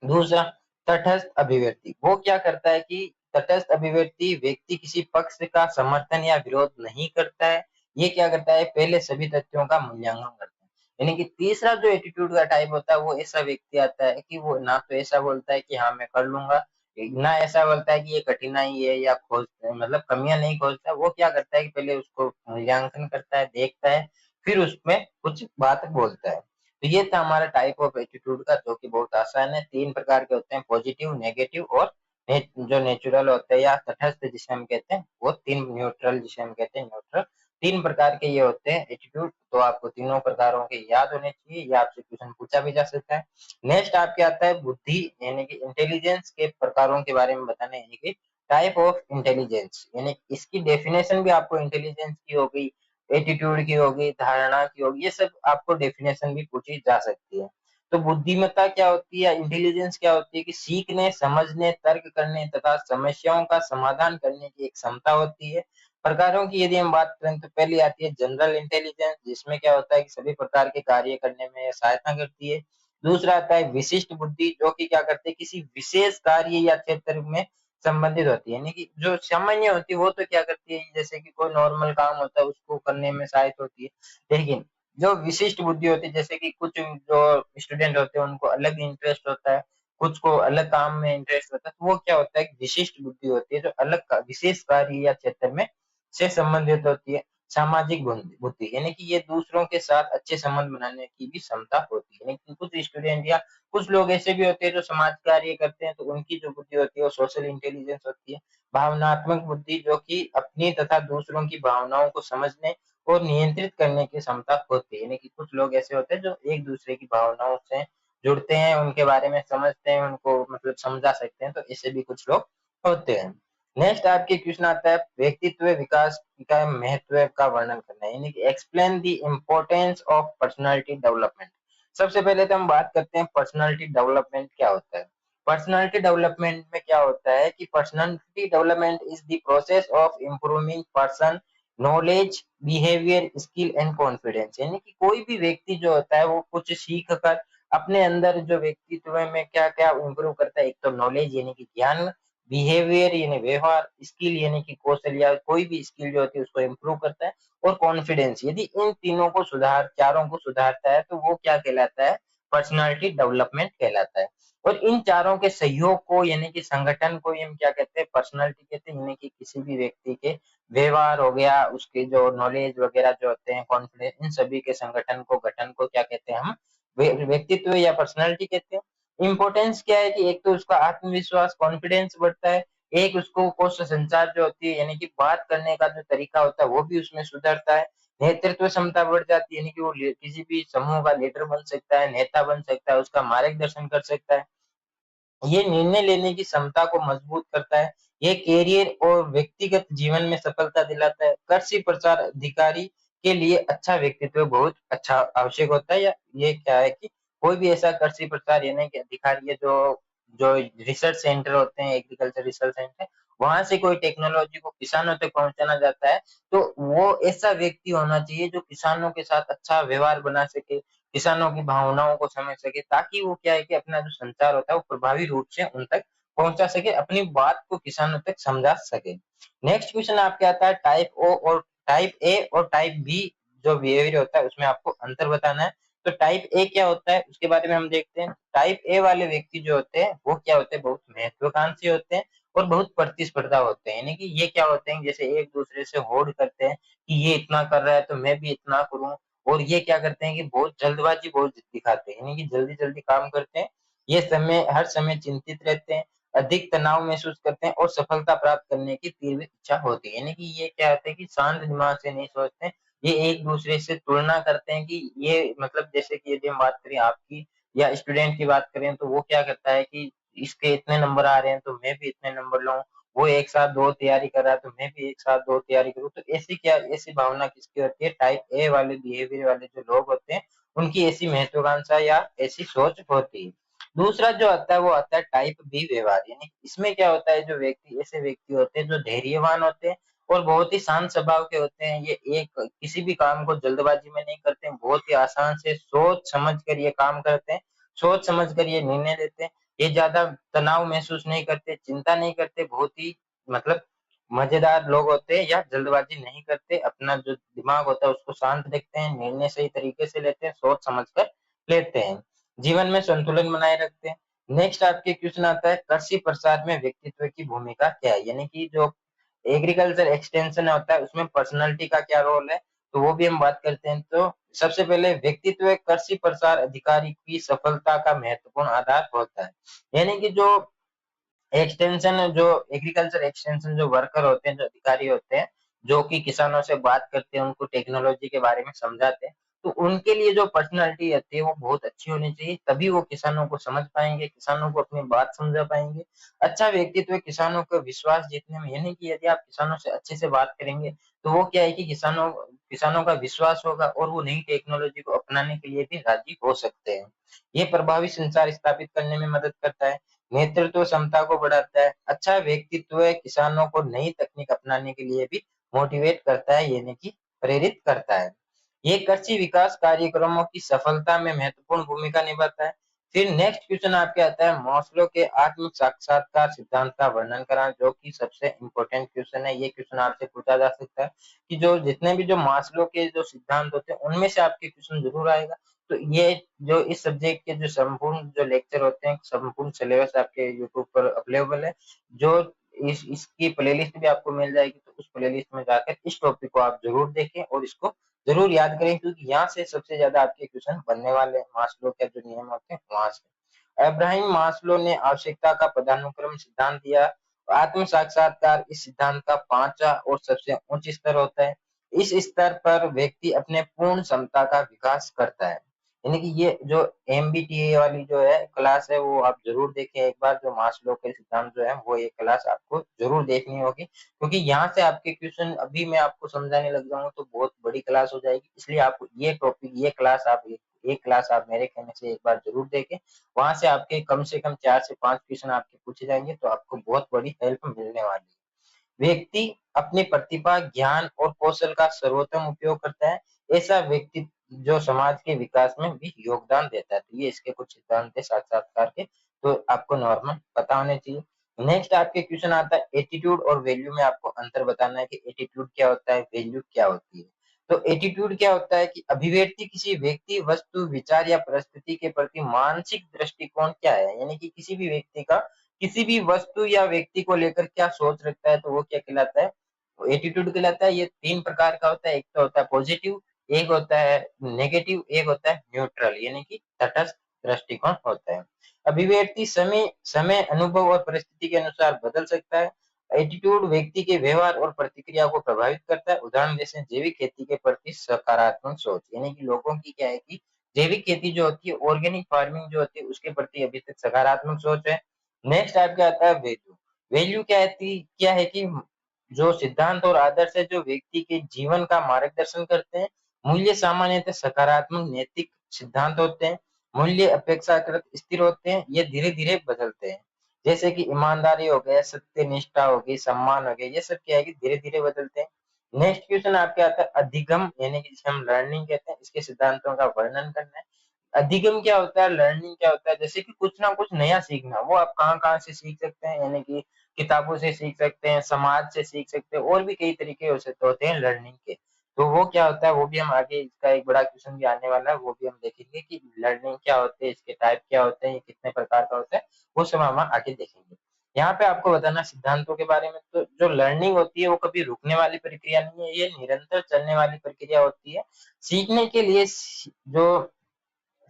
दूसरा, तटस्थ अभिव्यक्ति, वो क्या करता है कि तटस्थ अभिव्यक्ति व्यक्ति किसी पक्ष का समर्थन या विरोध नहीं करता है, ये क्या करता है पहले सभी तथ्यों का मूल्यांकन करता है। यानी कि तीसरा जो एटीट्यूड का टाइप होता है वो ऐसा व्यक्ति आता है कि वो ना तो ऐसा बोलता है कि हाँ मैं कर लूंगा, ना ऐसा बोलता है कि ये कठिनाई है या खोज मतलब कमियां नहीं खोजता, वो क्या करता है कि पहले उसको मूल्यांकन करता है, देखता है, फिर उसमें कुछ बात बोलता है। तो ये था हमारा टाइप ऑफ एटीट्यूड का, जो कि बहुत आसान है। 3 प्रकार के होते हैं, पॉजिटिव, नेगेटिव और जो नेचुरल होते हैं या तटस्थ जिसे हम कहते हैं, वो 3 न्यूट्रल जिसे हम कहते हैं न्यूट्रल। 3 प्रकार के ये होते हैं एटीट्यूड, तो आपको तीनों प्रकारों के याद होने चाहिए, या आपसे क्वेश्चन पूछा भी जा सकता है। नेक्स्ट आपके आता है बुद्धि यानी कि इंटेलिजेंस के प्रकारों के बारे में बताने, यानी कि टाइप ऑफ इंटेलिजेंस, यानी इसकी डेफिनेशन भी आपको इंटेलिजेंस की हो गई, एटीट्यूड की होगी, धारणा की होगी, ये सब आपको डेफिनेशन भी पूछी जा सकती है। तो बुद्धिमत्ता क्या होती है, इंटेलिजेंस क्या होती है कि सीखने, समझने, तर्क करने तथा समस्याओं का समाधान करने की एक क्षमता होती है। प्रकारों की यदि हम बात करें तो पहली आती है जनरल इंटेलिजेंस, जिसमें क्या होता है कि सभी प्रकार के कार्य करने में सहायता करती है। दूसरा आता है विशिष्ट बुद्धि, जो कि क्या करते हैं किसी विशेष कार्य या क्षेत्र में संबंधित होती है, यानी कि जो सामान्य होती है वो तो क्या करती है जैसे कि कोई नॉर्मल काम होता है उसको करने में सहायक होती है, लेकिन जो विशिष्ट बुद्धि होती है जैसे कि कुछ जो स्टूडेंट होते हैं उनको अलग इंटरेस्ट होता है, कुछ को अलग काम में इंटरेस्ट होता है, तो वो क्या होता है विशिष्ट बुद्धि होती है जो विशेष कार्य या क्षेत्र में से संबंधित होती है। सामाजिक बुद्धि यानी कि ये दूसरों के साथ अच्छे संबंध बनाने की भी क्षमता होती है, लेकिन कुछ स्टूडेंट या कुछ लोग ऐसे भी होते हैं जो समाज कार्य करते हैं, तो उनकी जो बुद्धि होती है वो सोशल इंटेलिजेंस होती है। भावनात्मक बुद्धि, जो कि अपनी तथा दूसरों की भावनाओं को समझने और नियंत्रित करने की क्षमता होती है, यानी कि कुछ लोग ऐसे होते हैं जो एक दूसरे की भावनाओं से जुड़ते हैं, उनके बारे में समझते हैं, उनको मतलब समझा सकते हैं, तो ऐसे भी कुछ लोग होते हैं। नेक्स्ट आपके क्वेश्चन आता है व्यक्तित्व विकास का महत्व का वर्णन करना है, यानी कि explain the importance of personality development. सबसे पहले तो हम बात करते हैं पर्सनालिटी डेवलपमेंट क्या होता है। पर्सनालिटी डेवलपमेंट में क्या होता है कि personality development is the process of improving person knowledge, behaviour, skill and confidence, यानी कि कोई भी व्यक्ति जो होता है वो कुछ सीख कर अपने अंदर जो व्यक्तित्व में क्या क्या इम्प्रूव करता है, एक तो नॉलेज यानी कि ज्ञान, बिहेवियर यानी व्यवहार, स्किल यानी कि कौशल या कोई भी स्किल जो होती है उसको इम्प्रूव करता है, और कॉन्फिडेंस, यदि इन तीनों को चारों को सुधारता है तो वो क्या कहलाता है, पर्सनालिटी डेवलपमेंट कहलाता है। और इन चारों के सहयोग को यानी कि संगठन को हम क्या कहते हैं, पर्सनालिटी कहते हैं, यानी कि किसी भी व्यक्ति के व्यवहार हो गया, उसके जो नॉलेज वगैरह जो होते हैं, कॉन्फिडेंस, इन सभी के संगठन को, गठन को क्या कहते हैं हम, व्यक्तित्व या पर्सनालिटी कहते हैं। इम्पोर्टेंस क्या है कि एक तो उसका आत्मविश्वास, कॉन्फिडेंस बढ़ता है, एक उसको कौशल संचार जो होती है यानी कि बात करने का जो तरीका होता है वो भी उसमें सुधरता है। नेतृत्व क्षमता बढ़ जाती है, यानी कि वो किसी भी समूह का लीडर बन सकता है, नेता बन सकता है, उसका मार्गदर्शन कर सकता है। ये निर्णय लेने की क्षमता को मजबूत करता है। ये कैरियर और व्यक्तिगत जीवन में सफलता दिलाता है। कृषि प्रचार अधिकारी के लिए अच्छा व्यक्तित्व बहुत अच्छा आवश्यक होता है, या ये क्या है कि कोई भी ऐसा कृषि प्रचार यानी कि अधिकारी है जो जो रिसर्च सेंटर होते हैं, एग्रीकल्चर रिसर्च सेंटर, वहां से कोई टेक्नोलॉजी को किसानों तक पहुंचाना जाता है, तो वो ऐसा व्यक्ति होना चाहिए जो किसानों के साथ अच्छा व्यवहार बना सके, किसानों की भावनाओं को समझ सके, ताकि वो क्या है कि अपना जो संचार होता है वो प्रभावी रूप से उन तक पहुंचा सके, अपनी बात को किसानों तक समझा सके। नेक्स्ट क्वेश्चन आपके आता है टाइप ओ और टाइप ए और टाइप बी, जो बिहेवियर होता है उसमें आपको अंतर बताना है। तो टाइप ए क्या होता है उसके बारे में हम देखते हैं। टाइप ए वाले व्यक्ति जो होते हैं वो क्या होते हैं, बहुत महत्वाकांक्षी होते हैं और बहुत प्रतिस्पर्धा होते हैं, यानी कि ये क्या होते हैं जैसे एक दूसरे से होड़ करते हैं कि ये इतना कर रहा है तो मैं भी इतना करूं, और ये क्या करते हैं कि बहुत जल्दबाजी बहुत दिखाते हैं, यानी कि जल्दी जल्दी काम करते हैं, ये समय हर समय चिंतित रहते हैं, अधिक तनाव महसूस करते हैं और सफलता प्राप्त करने की तीव्र इच्छा होती है। यानी कि ये क्या होता है कि शांत दिमाग से नहीं सोचते हैं, ये एक दूसरे से तुलना करते हैं कि ये मतलब जैसे कि यदि हम बात करें आपकी या स्टूडेंट की बात करें तो वो क्या करता है कि इसके इतने नंबर आ रहे हैं तो मैं भी इतने नंबर लाऊं, वो एक साथ दो तैयारी कर रहा है तो मैं भी एक साथ दो तैयारी करूँ। तो ऐसी भावना किसकी होती है, टाइप ए वाले बिहेवियर वाले जो लोग होते हैं उनकी ऐसी महत्वाकांक्षा या ऐसी सोच होती है। दूसरा जो आता है वो आता है टाइप बी व्यवहार, यानी इसमें क्या होता है, जो व्यक्ति ऐसे व्यक्ति होते हैं जो धैर्यवान होते हैं और बहुत ही शांत स्वभाव के होते हैं। ये एक किसी भी काम को जल्दबाजी में नहीं करते हैं, बहुत ही आसान से सोच समझ कर ये काम करते हैं, सोच समझ कर ये निर्णय लेते हैं। ये ज्यादा तनाव महसूस नहीं करते, चिंता नहीं करते, बहुत ही मतलब मजेदार लोग होते हैं या जल्दबाजी नहीं करते, अपना जो दिमाग होता है उसको शांत रखते हैं, निर्णय सही तरीके से लेते हैं, सोच समझ कर लेते हैं, जीवन में संतुलन बनाए रखते हैं। नेक्स्ट आपके क्वेश्चन आता है कृषि प्रसार में व्यक्तित्व की भूमिका क्या है, यानी कि जो एग्रीकल्चर एक्सटेंशन होता है उसमें पर्सनालिटी का क्या रोल है, तो वो भी हम बात करते हैं। तो सबसे पहले व्यक्तित्व कृषि प्रसार अधिकारी की सफलता का महत्वपूर्ण आधार होता है। यानी कि जो एक्सटेंशन जो एग्रीकल्चर एक्सटेंशन जो वर्कर होते हैं, जो अधिकारी होते हैं, जो कि किसानों से बात करते हैं, उनको टेक्नोलॉजी के बारे में समझाते हैं, तो उनके लिए जो पर्सनालिटी रहती है वो बहुत अच्छी होनी चाहिए, तभी वो किसानों को समझ पाएंगे, किसानों को अपनी बात समझा पाएंगे। अच्छा व्यक्तित्व किसानों का विश्वास जीतने में, यानी कि यदि आप किसानों से अच्छे से बात करेंगे तो वो क्या है कि किसानों किसानों का विश्वास होगा और वो नई टेक्नोलॉजी को अपनाने के लिए भी राजी हो सकते हैं। ये प्रभावी संचार स्थापित करने में मदद करता है, नेतृत्व क्षमता को बढ़ाता है। अच्छा व्यक्तित्व किसानों को नई तकनीक अपनाने के लिए भी मोटिवेट करता है, यानी कि प्रेरित करता है। ये कृषि विकास कार्यक्रमों की सफलता में महत्वपूर्ण भूमिका निभाता है। फिर नेक्स्ट क्वेश्चन आपके आता है मास्लो के आत्म साक्षात्कार सिद्धांत का वर्णन करा, जो कि सबसे इंपॉर्टेंट क्वेश्चन है। ये क्वेश्चन आपसे पूछा जा सकता है कि जो जितने भी जो मास्लो के जो सिद्धांत होते हैं उनमें से आपके क्वेश्चन जरूर आएगा। तो ये जो इस सब्जेक्ट के जो संपूर्ण जो लेक्चर होते हैं, संपूर्ण सिलेबस आपके यूट्यूब पर अवेलेबल है। जो इसकी प्लेलिस्ट भी आपको मिल जाएगी, तो उस प्लेलिस्ट में जाकर इस टॉपिक को आप जरूर देखें और इसको जरूर याद करें, क्योंकि यहाँ से सबसे ज्यादा आपके क्वेश्चन बनने वाले हैं, मास्लो के जो नियम होते हैं वहां से। अब्राहम मास्लो ने आवश्यकता का पदानुक्रम सिद्धांत दिया। आत्म साक्षात्कार इस सिद्धांत का पांचवा और सबसे उच्च स्तर होता है। इस स्तर पर व्यक्ति अपने पूर्ण क्षमता का विकास करता है। यानी कि ये जो एमबीटीए वाली जो है क्लास है वो आप जरूर देखें एक बार, जो मास्लो के सिद्धांत जो है वो ये क्लास आपको जरूर देखनी होगी, क्योंकि यहाँ से आपके क्वेश्चन अभी मैं आपको समझाने लग जाऊंगा तो बहुत बड़ी क्लास हो जाएगी। इसलिए आप ये टॉपिक ये क्लास आप एक क्लास आप मेरे कहने से एक बार जरूर देखें, वहां से आपके कम से कम 4 से 5 क्वेश्चन आपके पूछे जाएंगे, तो आपको बहुत बड़ी हेल्प मिलने वाली है। व्यक्ति अपनी प्रतिभा, ज्ञान और कौशल का सर्वोत्तम उपयोग करता है। ऐसा व्यक्ति जो समाज के विकास में भी योगदान देता है। तो ये इसके कुछ सिद्धांत है साक्षात्कार के, तो आपको नॉर्मल पता होने चाहिए। नेक्स्ट आपके क्वेश्चन आता है एटीट्यूड और वैल्यू में आपको अंतर बताना है कि एटीट्यूड क्या होता है, वैल्यू क्या होती है। तो एटीट्यूड क्या होता है कि अभिव्यक्ति किसी व्यक्ति, वस्तु, विचार या परिस्थिति के प्रति मानसिक दृष्टिकोण क्या है, यानी कि किसी भी व्यक्ति का किसी भी वस्तु या व्यक्ति को लेकर क्या सोच रखता है, तो वो क्या कहलाता है, एटीट्यूड कहलाता है। ये 3 प्रकार का होता है, एक तो होता है पॉजिटिव, एक होता है नेगेटिव, एक होता है न्यूट्रल, यानी कि तटस्थ दृष्टिकोण होता है। अभिव्यक्ति समय समय अनुभव और परिस्थिति के अनुसार बदल सकता है। एटीट्यूड व्यक्ति के व्यवहार और प्रतिक्रिया को प्रभावित करता है। उदाहरण जैसे जैविक खेती के प्रति सकारात्मक सोच, यानी कि लोगों की क्या है कि जैविक खेती जो होती है, ऑर्गेनिक फार्मिंग जो होती है, उसके प्रति अभी तक सकारात्मक सोच है। नेक्स्ट आपका आता है वैल्यू। वैल्यू क्या है कि जो सिद्धांत और आदर्श है जो व्यक्ति के जीवन का मार्गदर्शन करते हैं। मूल्य सामान्यतः सकारात्मक नैतिक सिद्धांत होते हैं। मूल्य अपेक्षाकृत स्थिर होते हैं, ये धीरे धीरे बदलते हैं। जैसे कि ईमानदारी हो गया, सत्य निष्ठा हो गई, सम्मान हो गया, ये सब क्या है कि धीरे धीरे बदलते हैं। नेक्स्ट क्वेश्चन आपके आता है अधिगम, यानी कि जिसे हम लर्निंग कहते हैं, इसके सिद्धांतों का वर्णन करना है। अधिगम क्या होता है, लर्निंग क्या होता है, जैसे कि कुछ ना कुछ नया सीखना, वो आप कहाँ कहाँ से सीख सकते हैं, यानी कि किताबों से सीख सकते हैं, समाज से सीख सकते हैं, और भी कई तरीके हो सकते होते हैं लर्निंग के। तो वो क्या होता है वो भी हम आगे, इसका एक बड़ा क्वेश्चन भी आने वाला है, वो भी हम देखेंगे कि लर्निंग क्या होते हैं, इसके टाइप क्या होते हैं, ये कितने प्रकार का होता है, वो सब हम आगे देखेंगे। यहाँ पे आपको बताना सिद्धांतों के बारे में, तो जो लर्निंग होती है वो कभी रुकने वाली प्रक्रिया नहीं है, ये निरंतर चलने वाली प्रक्रिया होती है। सीखने के लिए जो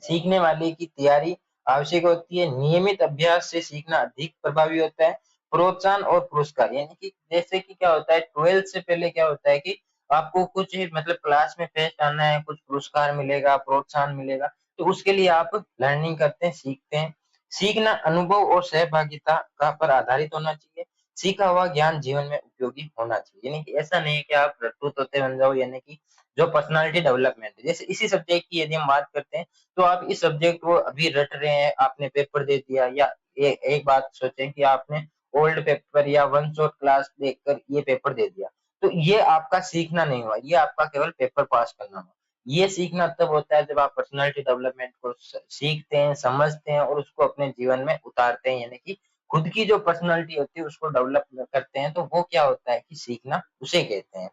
सीखने वाले की तैयारी आवश्यक होती है। नियमित अभ्यास से सीखना अधिक प्रभावी होता है। प्रोत्साहन और पुरस्कार, यानी कि जैसे कि क्या होता है 12th से पहले क्या होता है कि आपको कुछ मतलब क्लास में फर्स्ट आना है, कुछ पुरस्कार मिलेगा, प्रोत्साहन मिलेगा, तो उसके लिए आप लर्निंग करते हैं, सीखते हैं। सीखना अनुभव और सहभागिता का पर आधारित होना चाहिए। सीखा हुआ ज्ञान जीवन में उपयोगी होना चाहिए, यानी कि ऐसा नहीं है कि आप रट्टू तोते बन जाओ, यानी कि जो पर्सनालिटी डेवलपमेंट है। जैसे इसी सब्जेक्ट की यदि हम बात करते हैं, तो आप इस सब्जेक्ट को अभी रट रहे हैं, आपने पेपर दे दिया, या एक बात सोचें कि आपने ओल्ड पेपर या वन शॉट क्लास देखकर ये पेपर दे दिया, तो ये आपका सीखना नहीं हुआ, ये आपका केवल पेपर पास करना हुआ। ये सीखना तब होता है जब आप पर्सनालिटी डेवलपमेंट को सीखते हैं, समझते हैं और उसको अपने जीवन में उतारते हैं, यानी कि खुद की जो पर्सनालिटी होती है उसको डेवलप करते हैं, तो वो क्या होता है कि सीखना उसे कहते हैं।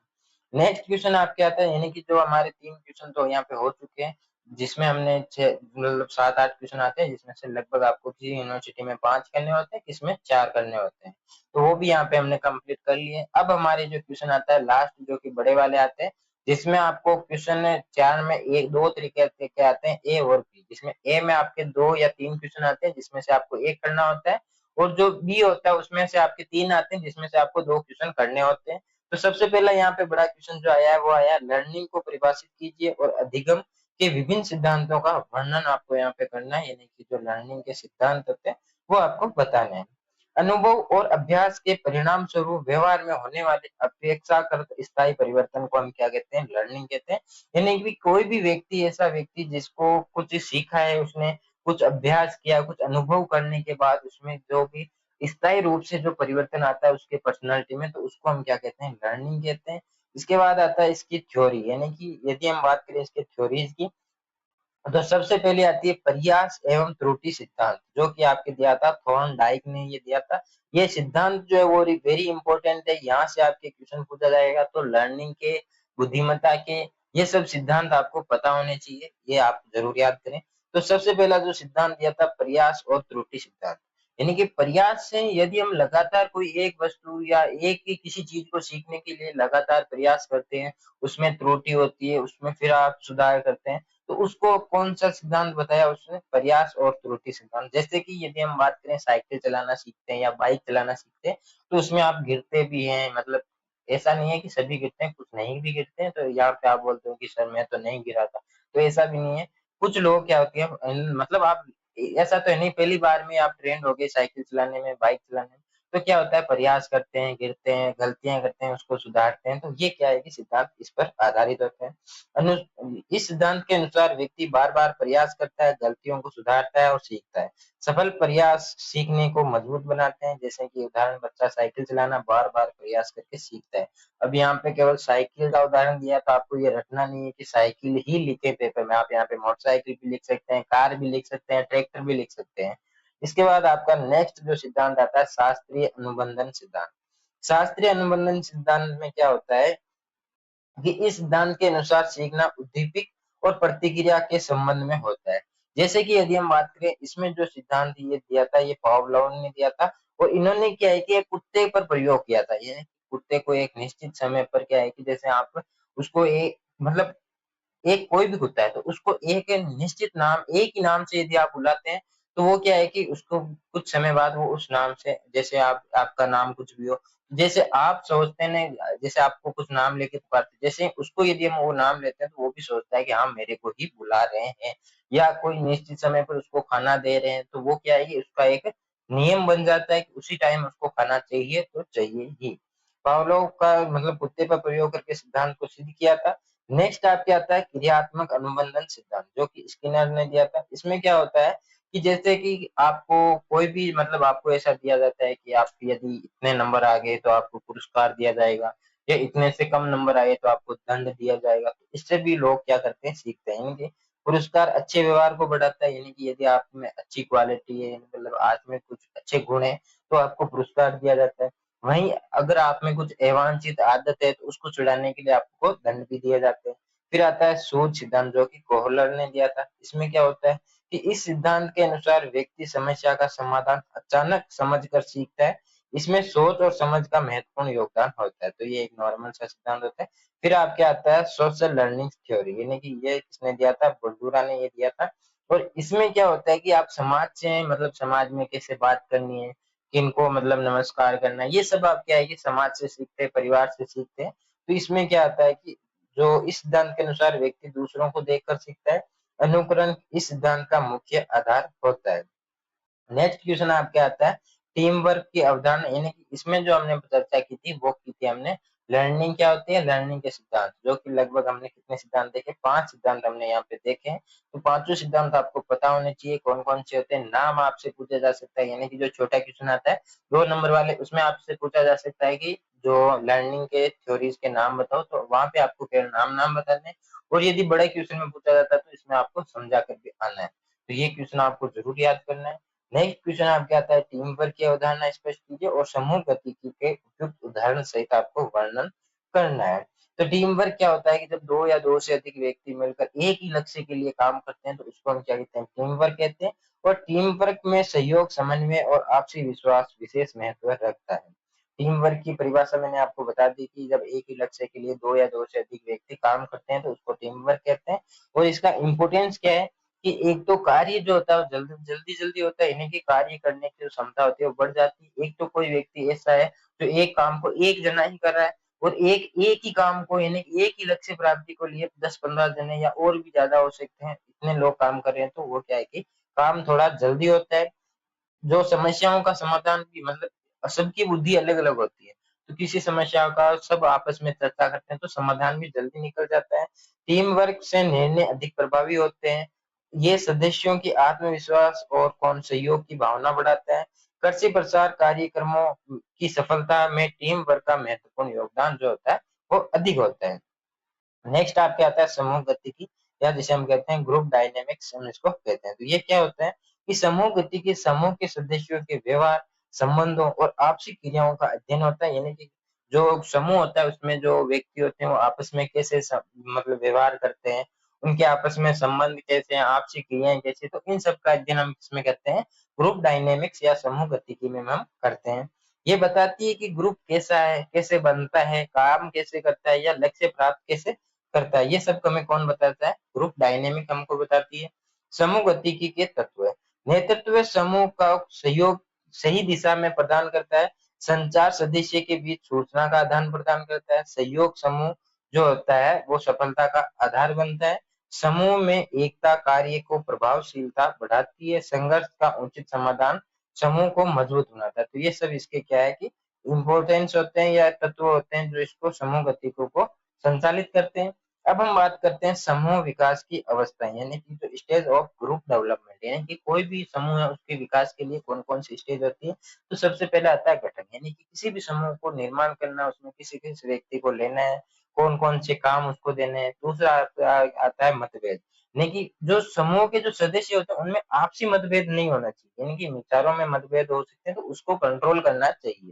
नेक्स्ट क्वेश्चन आपके आता है, यानी कि जो हमारे 3 क्वेश्चन तो यहाँ पे हो चुके हैं, जिसमें हमने 6 मतलब 7-8 क्वेश्चन आते हैं, जिसमें से लगभग आपको किसी यूनिवर्सिटी में 5 करने होते हैं, किसमें 4 करने होते हैं। तो वो भी यहाँ पे हमने कंप्लीट कर लिए। अब हमारे जो क्वेश्चन आता है लास्ट, जो कि बड़े वाले आते हैं, जिसमें आपको क्वेश्चन 4 में 1-2 तरीके के आते हैं, ए और बी। जिसमें ए में आपके 2 या 3 क्वेश्चन आते हैं, जिसमें से आपको 1 करना होता है, और जो बी होता है उसमें से आपके 3 आते हैं, जिसमें से आपको 2 क्वेश्चन करने होते हैं। तो सबसे पहला यहाँ पे बड़ा क्वेश्चन जो आया है वो आया, लर्निंग को परिभाषित कीजिए और अधिगम के विभिन्न सिद्धांतों का वर्णन आपको यहाँ पे करना है, यानी कि जो लर्निंग के सिद्धांत होते हैं वो आपको बताने हैं। अनुभव और अभ्यास के परिणाम स्वरूप व्यवहार में होने वाले अपेक्षाकृत स्थायी परिवर्तन को हम क्या कहते हैं, लर्निंग कहते हैं। यानी कि कोई भी व्यक्ति, ऐसा व्यक्ति जिसको कुछ सीखा है, उसने कुछ अभ्यास किया, कुछ अनुभव करने के बाद उसमें जो भी स्थायी रूप से जो परिवर्तन आता है उसके पर्सनालिटी में, तो उसको हम क्या कहते हैं, लर्निंग कहते हैं। इसके बाद आता है इसकी थ्योरी, यानी कि यदि हम बात करें इसके थ्योरीज की, तो सबसे पहले आती है प्रयास एवं त्रुटि सिद्धांत, जो कि आपके दिया था थॉर्नडाइक ने ये दिया था। ये सिद्धांत जो है वो वेरी इंपॉर्टेंट है, यहाँ से आपके क्वेश्चन पूछा जाएगा। तो लर्निंग के, बुद्धिमत्ता के, ये सब सिद्धांत आपको पता होने चाहिए, ये आप जरूर याद करें। तो सबसे पहला जो सिद्धांत दिया था, प्रयास और त्रुटि सिद्धांत, यानी कि प्रयास से यदि हम लगातार कोई एक वस्तु या एक ही किसी चीज को सीखने के लिए लगातार प्रयास करते हैं, उसमें त्रुटि होती है, उसमें फिर आप सुधार करते हैं, तो उसको कौन सा सिद्धांत बताया उसने, प्रयास और त्रुटि सिद्धांत। जैसे कि यदि हम बात करें साइकिल चलाना सीखते हैं या बाइक चलाना सीखते हैं, तो उसमें आप गिरते भी हैं, मतलब ऐसा नहीं है कि सभी गिरते हैं, कुछ नहीं भी गिरते हैं। तो यहाँ पे आप बोलते हो कि सर मैं तो नहीं गिरा था, तो ऐसा भी नहीं है। कुछ लोग क्या होती है, मतलब आप, ऐसा तो है नहीं पहली बार में आप ट्रेंड हो गए साइकिल चलाने में, बाइक चलाने में, तो क्या होता है, प्रयास करते हैं, गिरते हैं, गलतियां करते हैं, उसको सुधारते हैं। तो ये क्या है कि सिद्धांत इस पर आधारित होते हैं। अनु इस सिद्धांत के अनुसार व्यक्ति बार बार प्रयास करता है, गलतियों को सुधारता है और सीखता है। सफल प्रयास सीखने को मजबूत बनाते हैं। जैसे कि उदाहरण, बच्चा साइकिल चलाना बार बार प्रयास करके सीखता है। अब यहाँ पे केवल साइकिल का उदाहरण दिया, तो आपको ये रटना नहीं है कि साइकिल ही लिखे पेपर में, आप यहाँ पे मोटरसाइकिल भी लिख सकते हैं, कार भी लिख सकते हैं, ट्रैक्टर भी लिख सकते हैं। इसके बाद आपका नेक्स्ट जो सिद्धांत आता है, शास्त्रीय अनुबंधन सिद्धांत। शास्त्रीय अनुबंधन सिद्धांत में क्या होता है कि इस सिद्धांत के अनुसार सीखना उद्दीपक और प्रतिक्रिया के संबंध में होता है। जैसे कि यदि हम बात करें, इसमें जो सिद्धांत ये दिया था, ये पावलोव ने दिया था, और इन्होंने क्या है कि एक कुत्ते पर प्रयोग किया था। ये कुत्ते को एक निश्चित समय पर क्या है कि जैसे आप उसको एक मतलब एक कोई भी कुत्ता है, तो उसको एक निश्चित नाम, एक ही नाम से यदि आप बुलाते हैं, तो वो क्या है कि उसको कुछ समय बाद वो उस नाम से, जैसे आप, आपका नाम कुछ भी हो, जैसे आप सोचते हैं ना, जैसे आपको कुछ नाम लेके पुकारते, जैसे उसको यदि हम वो नाम लेते हैं, तो वो भी सोचता है कि हाँ मेरे को ही बुला रहे हैं। या कोई निश्चित समय पर उसको खाना दे रहे हैं, तो वो क्या है कि उसका एक नियम बन जाता है कि उसी टाइम उसको खाना चाहिए तो चाहिए ही। पावलोव का मतलब कुत्ते पर प्रयोग करके सिद्धांत को सिद्ध किया था। नेक्स्ट आपके आता है क्रियात्मक अनुबंधन सिद्धांत, जो कि स्किनर ने दिया था। इसमें क्या होता है कि जैसे कि आपको कोई भी मतलब आपको ऐसा दिया जाता है कि आप यदि इतने नंबर आ गए तो आपको पुरस्कार दिया जाएगा, या इतने से कम नंबर आए तो आपको दंड दिया जाएगा। तो इससे भी लोग क्या करते हैं, सीखते हैं। यानी कि पुरस्कार अच्छे व्यवहार को बढ़ाता है, यानी कि यदि आप में अच्छी क्वालिटी है, मतलब आज में कुछ अच्छे गुण है, तो आपको पुरस्कार दिया जाता है। वहीं अगर आप में कुछ अवांछित आदत है, तो उसको छुड़ाने के लिए आपको दंड भी दिए जाते हैं। फिर आता है सूझ सिद्धांत, जो कि कोहलर ने दिया था। इसमें क्या होता है कि इस सिद्धांत के अनुसार व्यक्ति समस्या का समाधान अचानक समझकर सीखता है। इसमें सोच और समझ का महत्वपूर्ण योगदान होता है। तो ये एक नॉर्मल सा सिद्धांत होता है। फिर आपके आता है सोशल लर्निंग थ्योरी, यानी कि ये किसने दिया था, बंडूरा ने ये दिया था। और इसमें क्या होता है कि आप समाज से मतलब समाज में कैसे बात करनी है, किनको मतलब नमस्कार करना है, ये सब आप क्या है कि समाज से सीखते हैं, परिवार से सीखते हैं। तो इसमें क्या आता है कि जो इस सिद्धांत के अनुसार व्यक्ति दूसरों को देखकर सीखता है, अनुकरण इस सिद्धांत का मुख्य आधार होता है। नेक्स्ट क्वेश्चन आपके आता है टीम वर्क की अवधारणा, यानी कि इसमें जो हमने चर्चा की थी वो की थी हमने लर्निंग क्या होती है, लर्निंग के सिद्धांत, जो कि लगभग हमने कितने सिद्धांत देखे, 5 सिद्धांत हमने यहाँ पे देखे हैं। तो पांचों सिद्धांत आपको पता होने चाहिए कौन कौन से होते हैं, नाम आपसे पूछा जा सकता है, यानी कि जो छोटा क्वेश्चन आता है 2 नंबर वाले, उसमें आपसे पूछा जा सकता है कि जो लर्निंग के थ्योरीज के नाम बताओ, तो वहां पे आपको केवल नाम बताने हैं। और यदि बड़े क्वेश्चन में पूछा जाता है तो इसमें आपको समझा कर भी आना है। तो ये क्वेश्चन आपको जरूर याद करना है। नेक्स्ट क्वेश्चन आपके आता है टीम वर्क की अवधारणा स्पष्ट कीजिए और समूह गतिकी के उपयुक्त उदाहरण सहित आपको वर्णन करना है। तो टीम वर्क क्या होता है कि जब 2 या 2 से अधिक व्यक्ति मिलकर एक ही लक्ष्य के लिए काम करते हैं तो उसको हम क्या कहते हैं, टीम वर्क कहते हैं। और टीम वर्क में सहयोग, समन्वय और आपसी विश्वास विशेष महत्व रखता है। टीम वर्क की परिभाषा मैंने आपको बता दी कि जब एक ही लक्ष्य के लिए 2 या 2 से अधिक व्यक्ति काम करते हैं तो उसको टीम वर्क कहते हैं। और इसका इंपोर्टेंस क्या है कि एक तो कार्य जो होता है वो जल्दी होता है, यानी कि कार्य करने की जो क्षमता होती है वो बढ़ जाती है। एक तो कोई व्यक्ति ऐसा है जो एक काम को एक जना ही कर रहा है, और एक एक ही काम को यानी एक ही लक्ष्य प्राप्ति को लिए 10-15 जने या और भी ज्यादा हो सकते हैं, इतने लोग काम कर रहे हैं, तो वो क्या है कि काम थोड़ा जल्दी होता है। जो समस्याओं का समाधान भी मतलब सबकी बुद्धि अलग-अलग होती है। तो किसी समस्या का सब आपस में चर्चा करते हैं तो समाधान भी जल्दी निकल जाता है। टीम वर्क से निर्णय अधिक प्रभावी होते हैं। ये सदस्यों की आत्मविश्वास और कौन सहयोग की भावना बढ़ाता है। कृषि प्रसार कार्यक्रमों की सफलता में टीम वर्क का महत्वपूर्ण योगदान जो होता है वो अधिक होता है। नेक्स्ट आपके आता है समूह गतिकी, या जिसे हम कहते हैं ग्रुप डायनेमिक्स, हम इसको कहते हैं। तो ये क्या होता है कि समूह गतिकी समूह के सदस्यों के व्यवहार, संबंधों और आपसी क्रियाओं का अध्ययन होता है, यानी कि जो समूह होता है उसमें जो व्यक्ति होते हैं वो आपस में कैसे मतलब व्यवहार करते हैं, उनके आपस में संबंध कैसे हैं, आपसी क्रियाएं कैसी, तो इन सब का अध्ययन हम इसमें करते हैं ग्रुप डायनेमिक्स या समूह गतिकी में हम करते हैं। ये बताती है कि ग्रुप कैसा है, कैसे बनता है, काम कैसे करता है या लक्ष्य प्राप्त कैसे करता है, ये सब हमें कौन बताता है, ग्रुप डायनेमिक हमको बताती है। समूह गतिकी के तत्व, नेतृत्व समूह का सहयोग सही दिशा में प्रदान करता है, संचार सदस्य के बीच सूचना का आदान प्रदान करता है, सहयोग समूह जो होता है वो सफलता का आधार बनता है, समूह में एकता कार्य को प्रभावशीलता बढ़ाती है, संघर्ष का उचित समाधान समूह को मजबूत बनाता है। तो ये सब इसके क्या है कि इम्पोर्टेंस होते हैं या तत्व होते हैं जो इसको समूह गतिकों को संचालित करते हैं। अब हम बात करते हैं समूह विकास की अवस्थाएं, यानी कि जो स्टेज ऑफ ग्रुप डेवलपमेंट, यानी कि कोई भी समूह है उसके विकास के लिए कौन कौन सी स्टेज होती है। तो सबसे पहले आता है गठन, यानी कि किसी भी समूह को निर्माण करना, उसमें किसी किसी व्यक्ति को लेना है, कौन कौन से काम उसको देने हैं। दूसरा आता है मतभेद, यानी कि जो समूह के जो सदस्य होते हैं उनमें आपसी मतभेद नहीं होना चाहिए, यानी कि विचारों में मतभेद हो सकते हैं तो उसको कंट्रोल करना चाहिए।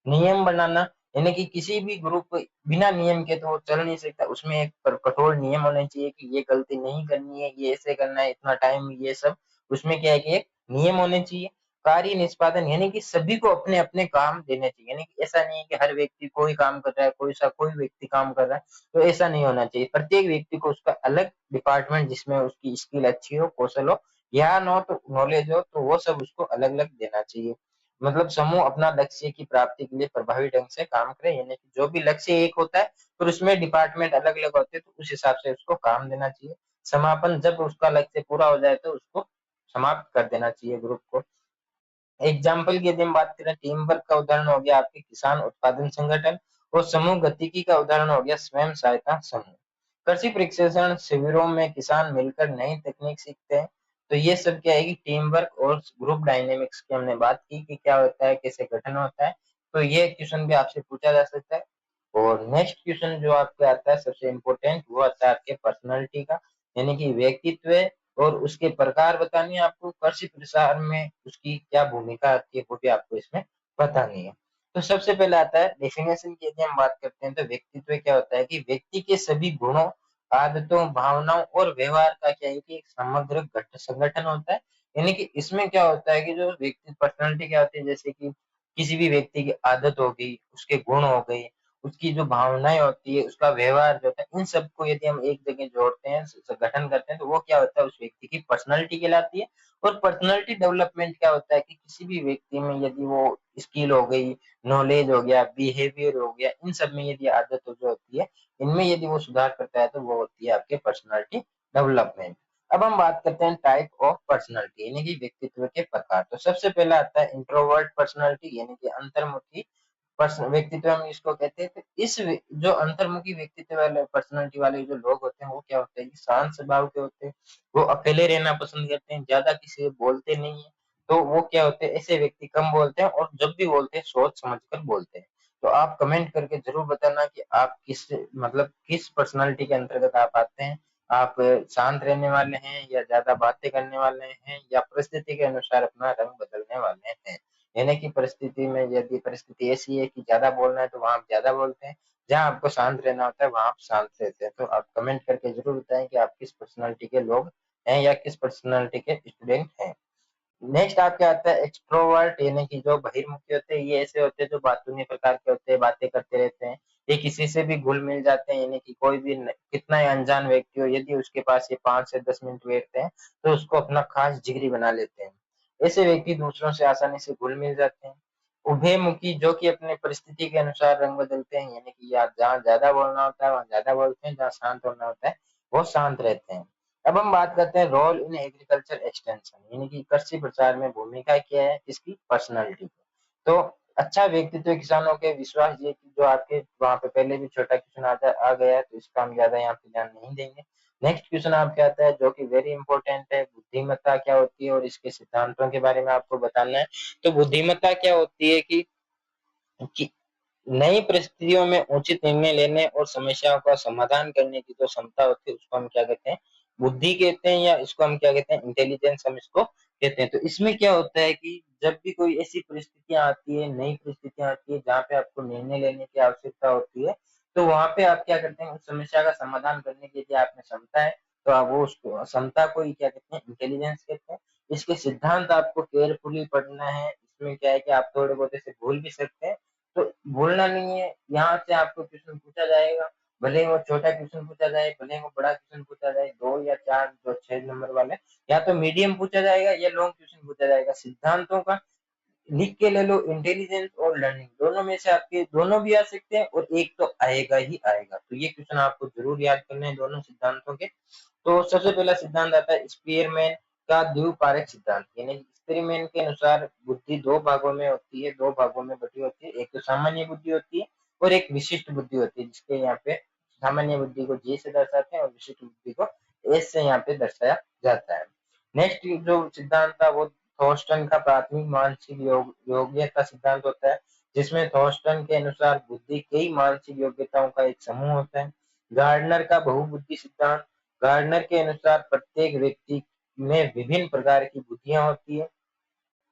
नियम बनाना, यानी कि किसी भी ग्रुप बिना नियम के तो वो चल नहीं सकता, उसमें एक कठोर नियम होने चाहिए कि ये गलती नहीं करनी है, ये ऐसे करना है, इतना टाइम, ये सब उसमें क्या है कि एक नियम होने चाहिए। कार्य निष्पादन, यानी कि सभी को अपने अपने काम देने चाहिए, यानी कि ऐसा नहीं है कि हर व्यक्ति कोई काम कर रहा है, कोई व्यक्ति काम कर रहा है, तो ऐसा नहीं होना चाहिए। प्रत्येक व्यक्ति को उसका अलग डिपार्टमेंट जिसमें उसकी स्किल अच्छी हो, कौशल हो, ज्ञान हो, तो नॉलेज हो, तो वो सब उसको अलग अलग देना चाहिए। मतलब समूह अपना लक्ष्य की प्राप्ति के लिए प्रभावी ढंग से काम करे, यानी कि जो भी लक्ष्य एक होता है फिर उसमें डिपार्टमेंट अलग अलग होते हैं, तो उस हिसाब से उसको काम देना चाहिए। समापन, जब उसका लक्ष्य पूरा हो जाए तो उसको समाप्त कर देना चाहिए ग्रुप को। एग्जाम्पल की यदि हम बात करें, टीम वर्क का उदाहरण हो गया आपके किसान उत्पादन संगठन, और समूह गतिकी का उदाहरण हो गया स्वयं सहायता समूह। कृषि प्रशिक्षण शिविरों में किसान मिलकर नई तकनीक सीखते हैं। तो ये सब क्या है कि टीम वर्क और ग्रुप डायनेमिक्स की हमने बात की कि क्या होता है, कैसे गठन होता है। तो ये क्वेश्चन भी आपसे पूछा जा सकता है। और नेक्स्ट क्वेश्चन जो आपके आता है सबसे इम्पोर्टेंट, वो आता है आपके पर्सनैलिटी का, यानी कि व्यक्तित्व और उसके प्रकार बतानी है आपको। कृषि प्रसार में उसकी क्या भूमिका आती है वो भी आपको इसमें बतानी है। तो सबसे पहले आता है डेफिनेशन की, यदि हम बात करते हैं तो व्यक्तित्व क्या होता है कि व्यक्ति के सभी गुणों, आदतों, भावनाओं और व्यवहार का क्या है कि एक समग्र संगठन होता है। यानी कि इसमें क्या होता है कि जो व्यक्ति पर्सनैलिटी क्या होती है, जैसे कि किसी भी व्यक्ति की आदत हो गई, उसके गुण हो गए, उसकी जो भावनाएं होती है, उसका व्यवहार जो होता है, इन सबको यदि हम एक जगह जोड़ते हैं, गठन करते हैं, तो वो क्या होता है, उस व्यक्ति की पर्सनैलिटी कहलाती है। और पर्सनैलिटी डेवलपमेंट क्या होता है कि किसी भी व्यक्ति में यदि वो स्किल हो गई, नॉलेज हो गया, बिहेवियर हो गया, इन सब में यदि आदत जो होती है, इनमें यदि वो सुधार करता है, तो वो होती है आपके पर्सनैलिटी डेवलपमेंट। अब हम बात करते हैं टाइप ऑफ पर्सनैलिटी, यानी कि व्यक्तित्व के प्रकार। तो सबसे पहला आता है इंट्रोवर्ट पर्सनैलिटी, यानी कि अंतर्मुखी व्यक्तित्व हम इसको कहते हैं। तो जो अंतर्मुखी व्यक्तित्व वाले पर्सनैलिटी वाले जो लोग होते हैं, वो क्या होते हैं कि शांत स्वभाव के होते हैं, वो अकेले रहना पसंद करते हैं, ज्यादा किसी से बोलते नहीं है। तो वो क्या होते हैं, ऐसे व्यक्ति कम बोलते हैं, और जब भी बोलते हैं सोच समझ कर बोलते हैं। तो आप कमेंट करके जरूर बताना कि आप किस पर्सनालिटी के अंतर्गत आप आते हैं। आप शांत रहने वाले हैं, या ज्यादा बातें करने वाले हैं, या परिस्थिति के अनुसार अपना रंग बदलने वाले हैं। यानी कि परिस्थिति में यदि परिस्थिति ऐसी है कि ज्यादा बोलना है, तो वहां आप ज्यादा बोलते हैं, जहां आपको शांत रहना होता है वहां आप शांत रहते हैं। तो आप कमेंट करके जरूर बताएं कि आप किस पर्सनालिटी के लोग हैं, या किस पर्सनालिटी के स्टूडेंट हैं। नेक्स्ट आपके आता है एक्सट्रोवर्ट, यानी कि जो बहिर्मुखी होते हैं, ये ऐसे होते हैं जो बातूनी प्रकार के होते हैं, बातें करते रहते हैं, ये किसी से भी घुल मिल जाते हैं, यानी कि कोई भी कितना ही अनजान व्यक्ति हो, यदि उसके पास ये 5 से 10 मिनट बैठते हैं, तो उसको अपना खास जिगरी बना लेते हैं। ऐसे व्यक्ति दूसरों से आसानी से घुल मिल जाते हैं। उभयमुखी, जो कि अपने परिस्थिति के अनुसार रंग बदलते हैं, यानी कि या जहाँ ज्यादा बोलना होता है वहां ज्यादा बोलते हैं, जहाँ शांत होना होता है वो शांत रहते हैं। अब हम बात करते हैं रोल इन एग्रीकल्चर एक्सटेंशन, यानी कि कृषि प्रचार में भूमिका क्या है इसकी पर्सनालिटी की। तो अच्छा व्यक्तित्व किसानों के विश्वास, ये कि जो आपके वहां पे पहले भी छोटा क्वेश्चन आ गया है, तो इसका हम ज्यादा यहाँ पे ध्यान नहीं देंगे। नेक्स्ट क्वेश्चन आपके आता है जो कि वेरी इंपॉर्टेंट है, बुद्धिमत्ता क्या होती है और इसके सिद्धांतों के बारे में आपको बताना है। तो बुद्धिमत्ता क्या होती है कि नई परिस्थितियों में उचित निर्णय लेने और समस्याओं का समाधान करने की जो क्षमता होती है, उसको हम क्या कहते हैं, बुद्धि कहते हैं, या इसको हम क्या कहते हैं, इंटेलिजेंस हम इसको कहते हैं। तो इसमें क्या होता है कि जब भी कोई ऐसी परिस्थितियां आती है, नई परिस्थितियां आती है, जहाँ पे आपको निर्णय लेने की आवश्यकता होती है, तो वहां पे आप क्या करते हैं, उस समस्या का समाधान करने की यदि आप में क्षमता है, तो आप वो उसको क्षमता को ही क्या कहते हैं, इंटेलिजेंस कहते हैं। इसके सिद्धांत आपको केयरफुली पढ़ना है। इसमें क्या है कि आप थोड़े बहुत ऐसे भूल भी सकते हैं, तो भूलना नहीं है। यहाँ से आपको क्वेश्चन पूछा जाएगा, भले ही वो छोटा क्वेश्चन पूछा जाए, भले ही वो बड़ा क्वेश्चन पूछा जाए, 2 या 4 जो 6 नंबर वाले, या तो मीडियम पूछा जाएगा या लॉन्ग क्वेश्चन पूछा जाएगा। सिद्धांतों का लिख के ले लो, इंटेलिजेंस और लर्निंग दोनों में से आपके दोनों भी आ सकते हैं, और एक तो आएगा ही आएगा। तो ये क्वेश्चन आपको जरूर याद करने हैं दोनों सिद्धांतों के। तो सबसे पहला सिद्धांत आता है स्पीयरमैन का द्विपारक सिद्धांत, यानी स्पीयरमैन के अनुसार बुद्धि दो भागों में होती है, दो भागों में बटी होती है। एक तो सामान्य बुद्धि होती है, और एक विशिष्ट बुद्धि होती है, जिसके यहाँ पे सामान्य बुद्धि को जी से दर्शाते हैं और विशिष्ट बुद्धि को एस से यहाँ पे दर्शाया जाता है। नेक्स्ट जो सिद्धांत था वो थॉर्स्टन का प्राथमिक मानसिक योग्यता सिद्धांत होता है, जिसमें थॉर्स्टन के अनुसार बुद्धि कई मानसिक योग्यताओं का एक समूह होता है। गार्डनर का बहुबुद्धि सिद्धांत, गार्डनर के अनुसार प्रत्येक व्यक्ति में विभिन्न प्रकार की बुद्धियां होती है।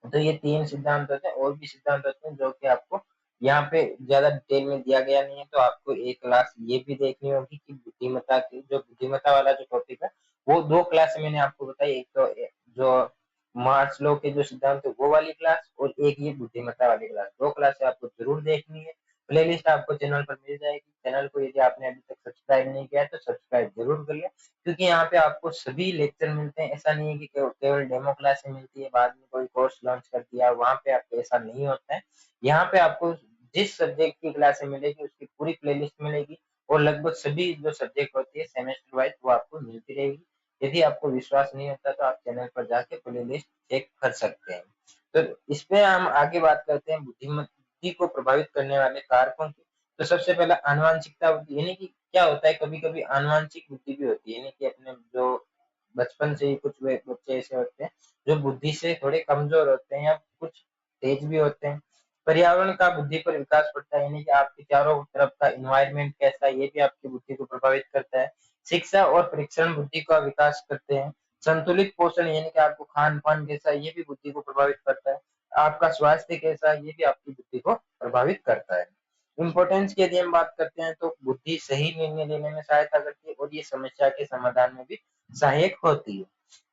तो ये 3 सिद्धांत होते हैं, और भी सिद्धांत होते हैं जो कि आपको यहाँ पे ज्यादा डिटेल में दिया गया नहीं है। तो आपको एक क्लास ये भी देखनी होगी कि बुद्धिमत्ता की जो बुद्धिमत्ता वाला जो टॉपिक है, वो 2 क्लास मैंने आपको बताई। एक तो जो मार्क्स के जो सिद्धांत है वो वाली क्लास, और एक ये बुद्धिमत्ता वाली क्लास, 2 क्लास आपको जरूर देखनी है। प्लेलिस्ट आपको चैनल पर मिल जाएगी। चैनल को यदि आपने अभी तक सब्सक्राइब नहीं किया है, तो सब्सक्राइब जरूर कर लिया, क्योंकि यहाँ पे आपको सभी लेक्चर मिलते हैं। ऐसा नहीं है कि केवल डेमो क्लास ही मिलती है, बाद में कोई कोर्स लॉन्च कर दिया, वहां पे आपको ऐसा नहीं होता है। यहाँ पे आपको जिस सब्जेक्ट की क्लास मिलेगी उसकी पूरी प्लेलिस्ट मिलेगी, और लगभग सभी जो सब्जेक्ट होती है सेमेस्टर वाइज वो आपको मिलती रहेगी। यदि आपको विश्वास नहीं होता, तो आप चैनल पर जाके प्लेलिस्ट चेक कर सकते हैं। तो इसमें हम आगे बात करते हैं बुद्धि को प्रभावित करने वाले कारकों की। तो सबसे पहला आनुवंशिकता बुद्धि, यानी कि क्या होता है, कभी कभी आनुवंशिक बुद्धि भी होती है, यानी कि अपने जो बचपन से ही कुछ बच्चे ऐसे होते हैं जो बुद्धि से थोड़े कमजोर होते हैं, या कुछ तेज भी होते हैं। पर्यावरण का बुद्धि पर विकास पड़ता है, यानी कि आपके चारों तरफ का इन्वायरमेंट कैसा है, ये भी आपकी बुद्धि को प्रभावित करता है। शिक्षा और परीक्षण बुद्धि का विकास करते हैं। संतुलित पोषण, यानी कि आपको खान पान कैसा है, ये भी बुद्धि को प्रभावित करता है। आपका स्वास्थ्य कैसा है, ये भी आपकी बुद्धि को प्रभावित करता है। इम्पोर्टेंस की यदि हम बात करते हैं, तो बुद्धि सही निर्णय लेने में सहायता करती है, और ये समस्या के समाधान में भी सहायक होती है।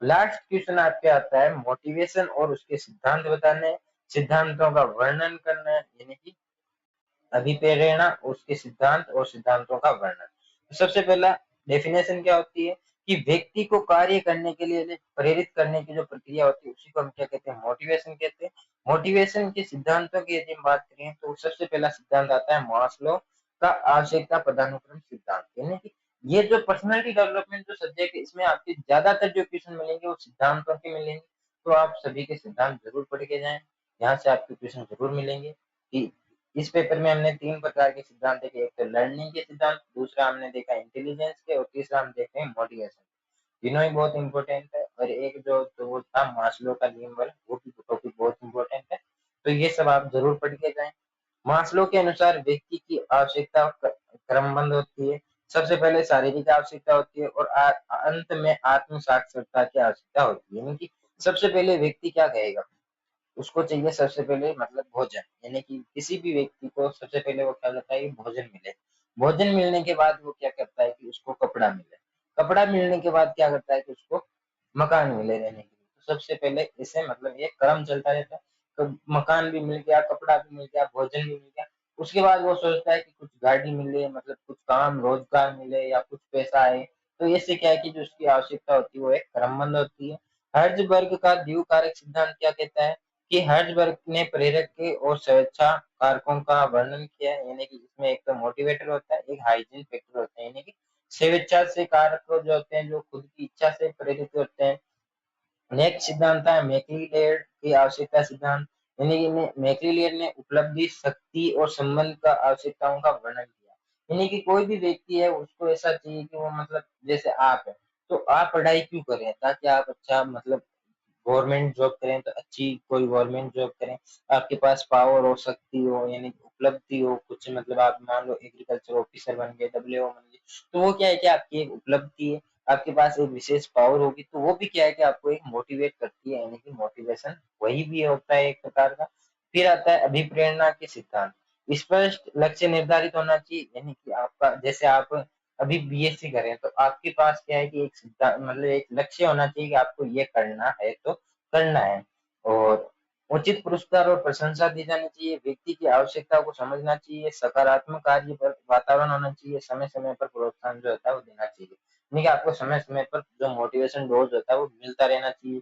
लास्ट क्वेश्चन आपके आता है मोटिवेशन और उसके सिद्धांत बताने हैं, सिद्धांतों का वर्णन करना है, यानी कि अभिप्रेरणा, उसके सिद्धांत और सिद्धांतों का वर्णन। तो सबसे पहला डेफिनेशन क्या होती है कि व्यक्ति को कार्य करने के लिए प्रेरित करने की जो प्रक्रिया होती है उसी को हम क्या कहते हैं, मोटिवेशन कहते हैं। मोटिवेशन के सिद्धांतों की यदि हम बात करें तो सबसे पहला सिद्धांत आता है मास्लो का आवश्यकता पदानुक्रम सिद्धांत, यानी कि ये जो पर्सनालिटी डेवलपमेंट जो सब्जेक्ट है इसमें आपके ज्यादातर जो क्वेश्चन मिलेंगे वो सिद्धांतों के मिलेंगे। तो आप सभी के सिद्धांत जरूर पढ़ के जाएं, यहाँ से आपके क्वेश्चन जरूर मिलेंगे। कि इस पेपर में हमने 3 प्रकार के सिद्धांत देखे, एक तो लर्निंग के सिद्धांत, दूसरा हमने देखा इंटेलिजेंस के और तीसरा हम देखते हैं मोटिवेशन। तीनों ही बहुत इंपॉर्टेंट है और एक जो तो वो था मास्लो का नियम वाला वो भी टॉपिक बहुत इंपॉर्टेंट है। तो ये सब आप जरूर पढ़ के जाएं। मास्लो के अनुसार व्यक्ति की आवश्यकता क्रमबद्ध होती है। सबसे पहले शारीरिक आवश्यकता होती है और अंत में आत्म साक्षरता की आवश्यकता होती है, यानी कि सबसे पहले व्यक्ति क्या कहेगा, उसको चाहिए सबसे पहले मतलब भोजन, यानी कि किसी भी व्यक्ति को सबसे पहले वो क्या करता है कि भोजन मिले। भोजन मिलने के बाद वो क्या करता है कि उसको कपड़ा मिले। कपड़ा मिलने के बाद क्या करता है कि उसको मकान मिले रहने के लिए। तो सबसे पहले इसे मतलब ये क्रम चलता रहता है। तो मकान भी मिल गया, कपड़ा भी मिल गया, भोजन भी मिल गया। उसके बाद वो सोचता है कि कुछ गाड़ी मिले, मतलब कुछ काम रोजगार मिले या कुछ पैसा आए। तो इससे क्या है कि जो उसकी आवश्यकता होती है वो एक क्रमबद्ध होती है। हर्ज़बर्ग का द्वि कारक सिद्धांत क्या कहता है कि हर्ज़बर्ग ने प्रेरक के और स्वेच्छा कारकों का वर्णन किया है, यानी कि इसमें एक तो मोटिवेटर होता है, एक हाइजीन फैक्टर होता है, यानी कि स्वेच्छा से कारक जो होते हैं जो खुद की इच्छा से प्रेरित होते हैं। नेक्स्ट सिद्धांत है मैक्लिलेड की आवश्यकता सिद्धांत, यानी कि मैक्लिलेड ने उपलब्धि, शक्ति और संबंध का आवश्यकताओं का वर्णन किया। यानी कि कोई भी व्यक्ति है उसको ऐसा चाहिए कि वो मतलब जैसे आप है, तो आप पढ़ाई क्यों करें ताकि आप अच्छा मतलब गवर्नमेंट जॉब करें, तो अच्छी कोई गवर्नमेंट जॉब करें। आपके पास पावर हो, शक्ति हो, यानी उपलब्धि हो कुछ, मतलब आप मान लो एग्रीकल्चर ऑफिसर बन गए, डब्ल्यूओ बन गए, तो वो क्या है कि आपकी एक उपलब्धि है। आपके पास एक विशेष पावर होगी तो वो भी क्या है कि आपको एक मोटिवेट करती है, यानी कि मोटिवेशन वही भी होता है एक प्रकार का। फिर आता है अभिप्रेरणा के सिद्धांत। स्पष्ट लक्ष्य निर्धारित होना चाहिए, यानी कि आपका जैसे आप अभी बीएससी करें तो आपके पास क्या है कि एक सिद्धांत मतलब एक लक्ष्य होना चाहिए कि आपको ये करना है तो करना है। और उचित पुरस्कार और प्रशंसा दी जानी चाहिए, व्यक्ति की आवश्यकता को समझना चाहिए, सकारात्मक कार्य पर वातावरण होना चाहिए, समय समय पर प्रोत्साहन जो होता है वो देना चाहिए, यानी कि आपको समय समय पर जो मोटिवेशन डोज होता है वो मिलता रहना चाहिए।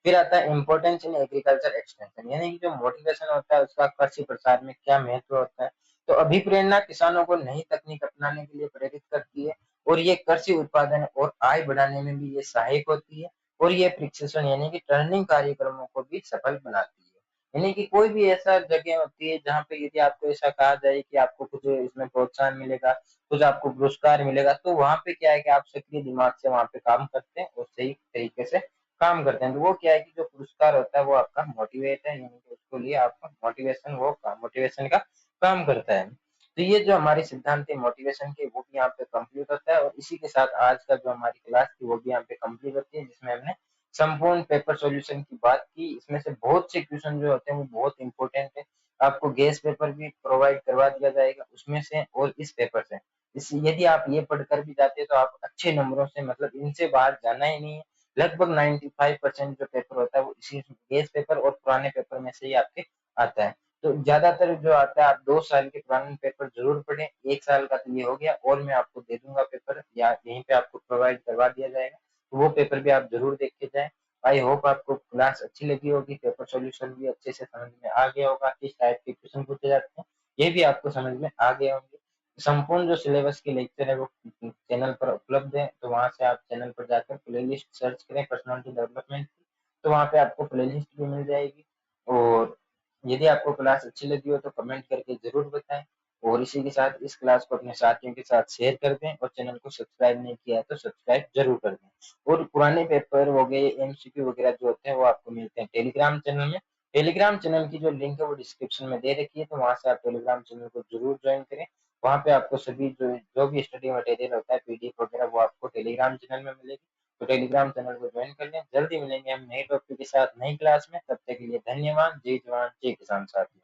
फिर आता है इम्पोर्टेंस इन एग्रीकल्चर एक्सटेंशन, यानी कि जो मोटिवेशन होता है उसका कृषि प्रसार में क्या महत्व होता है। तो अभिप्रेरणा किसानों को नई तकनीक अपनाने के लिए प्रेरित करती है और ये कृषि उत्पादन और आय बढ़ाने में भी ये सहायक होती है। और ये प्रशिक्षण यानी कि ट्रेनिंग कार्यक्रमों को भी सफल बनाती है। यानी कि कोई भी ऐसा जगह होती है जहाँ पे यदि आपको ऐसा कहा जाए कि आपको कुछ इसमें प्रोत्साहन मिलेगा, कुछ आपको पुरस्कार मिलेगा, तो वहाँ पे क्या है कि आप सक्रिय दिमाग से वहाँ पे काम करते हैं और सही तरीके से काम करते हैं। तो वो क्या है कि जो पुरस्कार होता है वो आपका मोटिवेट है, यानी कि उसको लिए आपका मोटिवेशन वो मोटिवेशन का काम करता है। तो ये जो हमारी सिद्धांत है मोटिवेशन के वो भी यहाँ पे कंप्लीट होता है और इसी के साथ आज का जो हमारी क्लास थी वो भी यहाँ पे कंप्लीट होती है, जिसमें हमने संपूर्ण पेपर सॉल्यूशन की बात की। इसमें से बहुत से क्वेश्चन जो होते हैं वो बहुत इंपॉर्टेंट है। आपको गेस पेपर भी प्रोवाइड करवा दिया जाएगा उसमें से और इस पेपर से। इस यदि आप ये पढ़कर भी जाते हैं तो आप अच्छे नंबरों से मतलब इनसे बाहर जाना ही नहीं है। लगभग 95% जो पेपर होता है वो इसी गेस पेपर और पुराने पेपर में से ही आपके आता है। तो ज्यादातर जो आता है आप 2 साल के पुराने पेपर जरूर पढ़ें, 1 साल का तो ये हो गया और मैं आपको दे दूंगा पेपर या यहीं पे आपको प्रोवाइड करवा दिया जाएगा, तो वो पेपर भी आप जरूर देख के जाएं। आई होप आपको क्लास अच्छी लगी होगी, पेपर सॉल्यूशन भी अच्छे से समझ में आ गया होगा, किस टाइप के क्वेश्चन पूछे जाते हैं ये भी आपको समझ में आ गए होंगे। संपूर्ण जो सिलेबस के लेक्चर है वो चैनल पर उपलब्ध है, तो वहां से आप चैनल पर जाकर प्लेलिस्ट सर्च करें पर्सनालिटी डेवलपमेंट की, तो वहां पे आपको प्लेलिस्ट भी मिल जाएगी। और यदि आपको क्लास अच्छी लगी हो तो कमेंट करके जरूर बताएं और इसी के साथ इस क्लास को अपने साथियों के साथ शेयर कर दें और चैनल को सब्सक्राइब नहीं किया है तो सब्सक्राइब जरूर कर दें। और पुराने पेपर हो गए एमसीक्यू वगैरह जो होते हैं वो आपको मिलते हैं टेलीग्राम चैनल में। टेलीग्राम चैनल की जो लिंक है वो डिस्क्रिप्शन में दे रखी है, तो वहां से आप टेलीग्राम चैनल को जरूर ज्वाइन करें। वहां पे आपको सभी जो भी स्टडी मटेरियल होता है पीडीएफ वगैरह वो आपको टेलीग्राम चैनल में मिलेगी। तो टेलीग्राम चैनल को ज्वाइन कर लें। जल्दी मिलेंगे हम नए टॉपिक के साथ नई क्लास में, तब तक के लिए धन्यवाद। जय जवान जय किसान साथी।